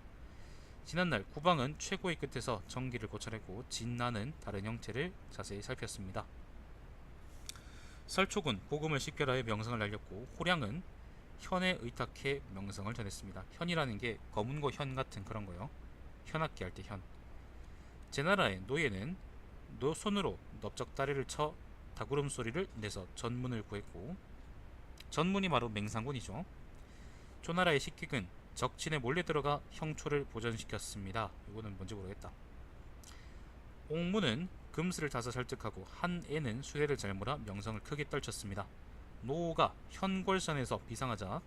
지난날 구방은 최고의 끝에서 정기를 고찰했고 진나는 다른 형체를 자세히 살폈습니다. 설촉은 복음을 식별하여 명성을 날렸고 호량은 현에 의탁해 명성을 전했습니다. 현이라는 게 검은고 현 같은 그런 거요. 현악기 할 때 현. 제 나라의 노예는 손으로 넓적다리를 쳐 다구름 소리를 내서 전문을 구했고, 전문이 바로 맹상군이죠. 초나라의 식객은 적진에 몰래 들어가 형초를 보전시켰습니다. 이거는 뭔지 모르겠다. 옥무는 금슬을 타서 설득하고 한 애는 수레를 잘 몰아 명성을 크게 떨쳤습니다. 노가 현골선에서 비상하자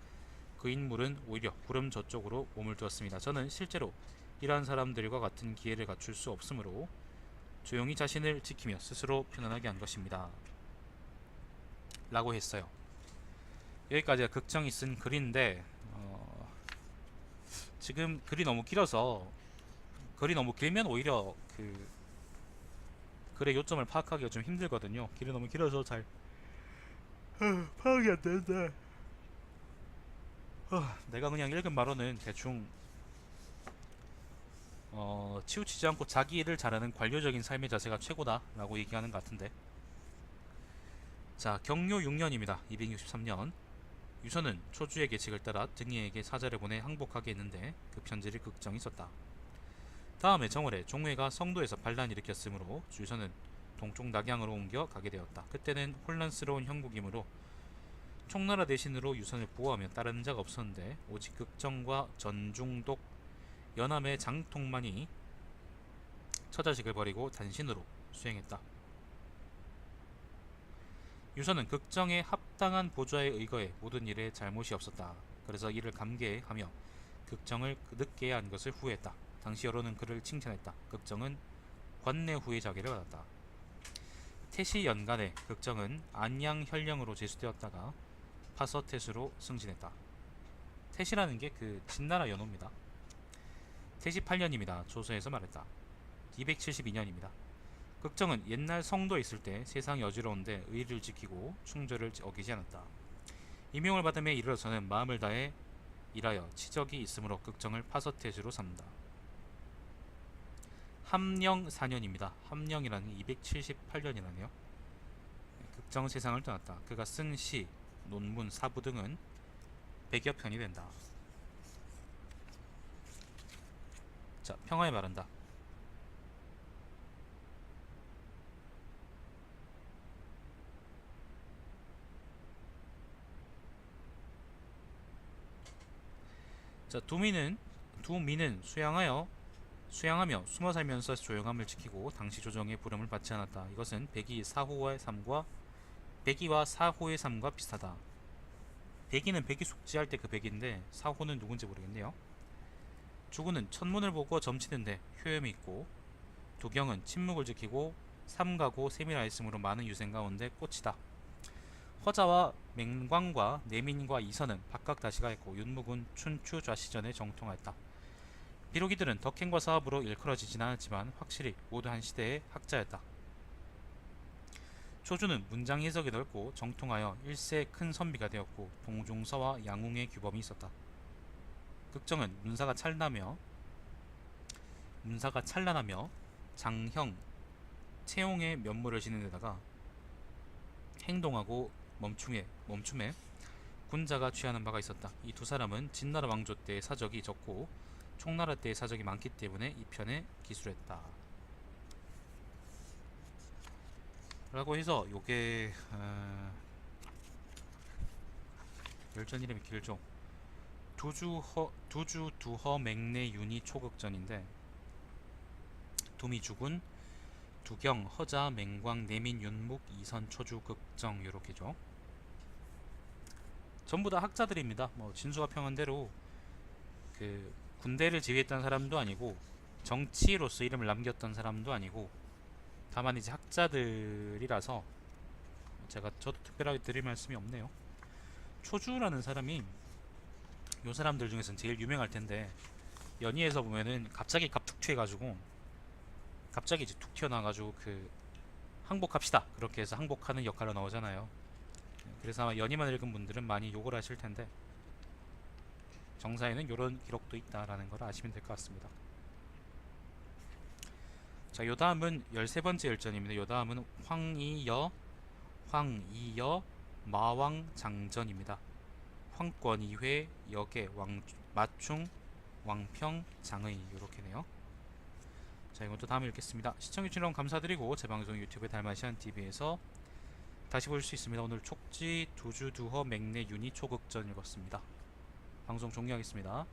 그 인물은 오히려 구름 저쪽으로 몸을 두었습니다. 저는 실제로 이러한 사람들과 같은 기회를 갖출 수 없으므로 조용히 자신을 지키며 스스로 편안하게 한 것입니다. 라고 했어요. 여기까지가 극정이 쓴 글인데 지금 글이 너무 길어서, 글이 너무 길면 오히려 그 글의 요점을 파악하기가 좀 힘들거든요. 글이 너무 길어서 잘 파악이 안 되는데, 내가 그냥 읽은 바로는 대충 치우치지 않고 자기 일을 잘하는 관료적인 삶의 자세가 최고다라고 얘기하는 것 같은데. 자, 경료 6년입니다. 263년. 유서는 초주의 계책을 따라 등이에게 사자를 보내 항복하게 했는데 그 편지를 극정이 썼다. 다음해 정월에 종회가 성도에서 반란을 일으켰으므로 유서는 동쪽 낙양으로 옮겨 가게 되었다. 그때는 혼란스러운 형국이므로 총나라 대신으로 유선을 보호하며 따르는 자가 없었는데 오직 극정과 전중독 연암의 장통만이 처자식을 버리고 단신으로 수행했다. 유서는 극정의 합당한 보좌에 의거해 모든 일에 잘못이 없었다. 그래서 이를 감개하며 극정을 늦게 한 것을 후회했다. 당시 여론은 그를 칭찬했다. 극정은 관내 후의 자기를 받았다. 태시 연간에 극정은 안양 현령으로 제수되었다가 파서태수로 승진했다. 태시라는 게 그 진나라 연호입니다. 태시 8년입니다. 조서에서 말했다. 272년입니다. 극정은 옛날 성도에 있을 때 세상이 어지러운데 의를 지키고 충절을 어기지 않았다. 임용을 받음에 이르러서는 마음을 다해 일하여 치적이 있으므로 극정을 파서태수로 삼는다. 함령 4년입니다. 함령이라는 게 278년이라네요. 극정 세상을 떠났다. 그가 쓴 시, 논문, 사부 등은 100여 편이 된다. 자, 평화에 말한다. 자, 두미는 수양하며 숨어 살면서 조용함을 지키고 당시 조정의 부름을 받지 않았다. 이것은 백이와 사호의 삶과 비슷하다. 백이는 백이 숙지할 때 그 백인데 사호는 누군지 모르겠네요. 주구는 천문을 보고 점치는데 효염이 있고, 두경은 침묵을 지키고 삼가고 세밀하였으므로 많은 유생 가운데 꽃이다. 허자와 맹광과 내민과 이선은 박각 다시가 했고, 윤묵은 춘추 좌시전에 정통하였다. 비록 이들은 덕행과 사업으로 일컬어지진 않았지만 확실히 모두 한 시대의 학자였다. 초주는 문장 해석이 넓고 정통하여 일세의 큰 선비가 되었고, 동중서와 양웅의 규범이 있었다. 극정은 문사가 찬란하며 장형, 채용의 면모를 지닌 데다가 행동하고 멈춤에 군자가 취하는 바가 있었다. 이 두 사람은 진나라 왕조 때의 사적이 적고 총나라 때의 사적이 많기 때문에 이 편에 기술했다. 라고 해서 요게 열전 이름이 길죠. 두주 두허 맹내 윤희 초극전인데, 두미 주군, 두경, 허자, 맹광, 내민, 윤묵, 이선, 초주, 극정 요렇게죠. 전부 다 학자들입니다. 뭐 진수가 평한대로 그 군대를 지휘했던 사람도 아니고 정치로서 이름을 남겼던 사람도 아니고, 다만 이제 학자들이라서 저도 특별하게 드릴 말씀이 없네요. 초주라는 사람이 요 사람들 중에서는 제일 유명할 텐데, 연희에서 보면은 갑자기 갑툭 튀어가지고 갑자기 이제 툭 튀어나와가지고 그 항복합시다 그렇게 해서 항복하는 역할로 나오잖아요. 그래서 아마 연희만 읽은 분들은 많이 욕을 하실 텐데, 정사에는 이런 기록도 있다라는 걸 아시면 될 것 같습니다. 자, 요 다음은 13번째 열전입니다. 요 다음은 황이여 마왕장전입니다. 황권 2회 역의 마충 왕평 장의 요렇게네요. 자, 이것도 다음에 읽겠습니다. 시청해주신 여러분 감사드리고, 제 방송 유튜브에 달마시안TV에서 다시 볼 수 있습니다. 오늘 촉지 두주 두허 맹내 윤희 초극전 읽었습니다. 방송 종료하겠습니다.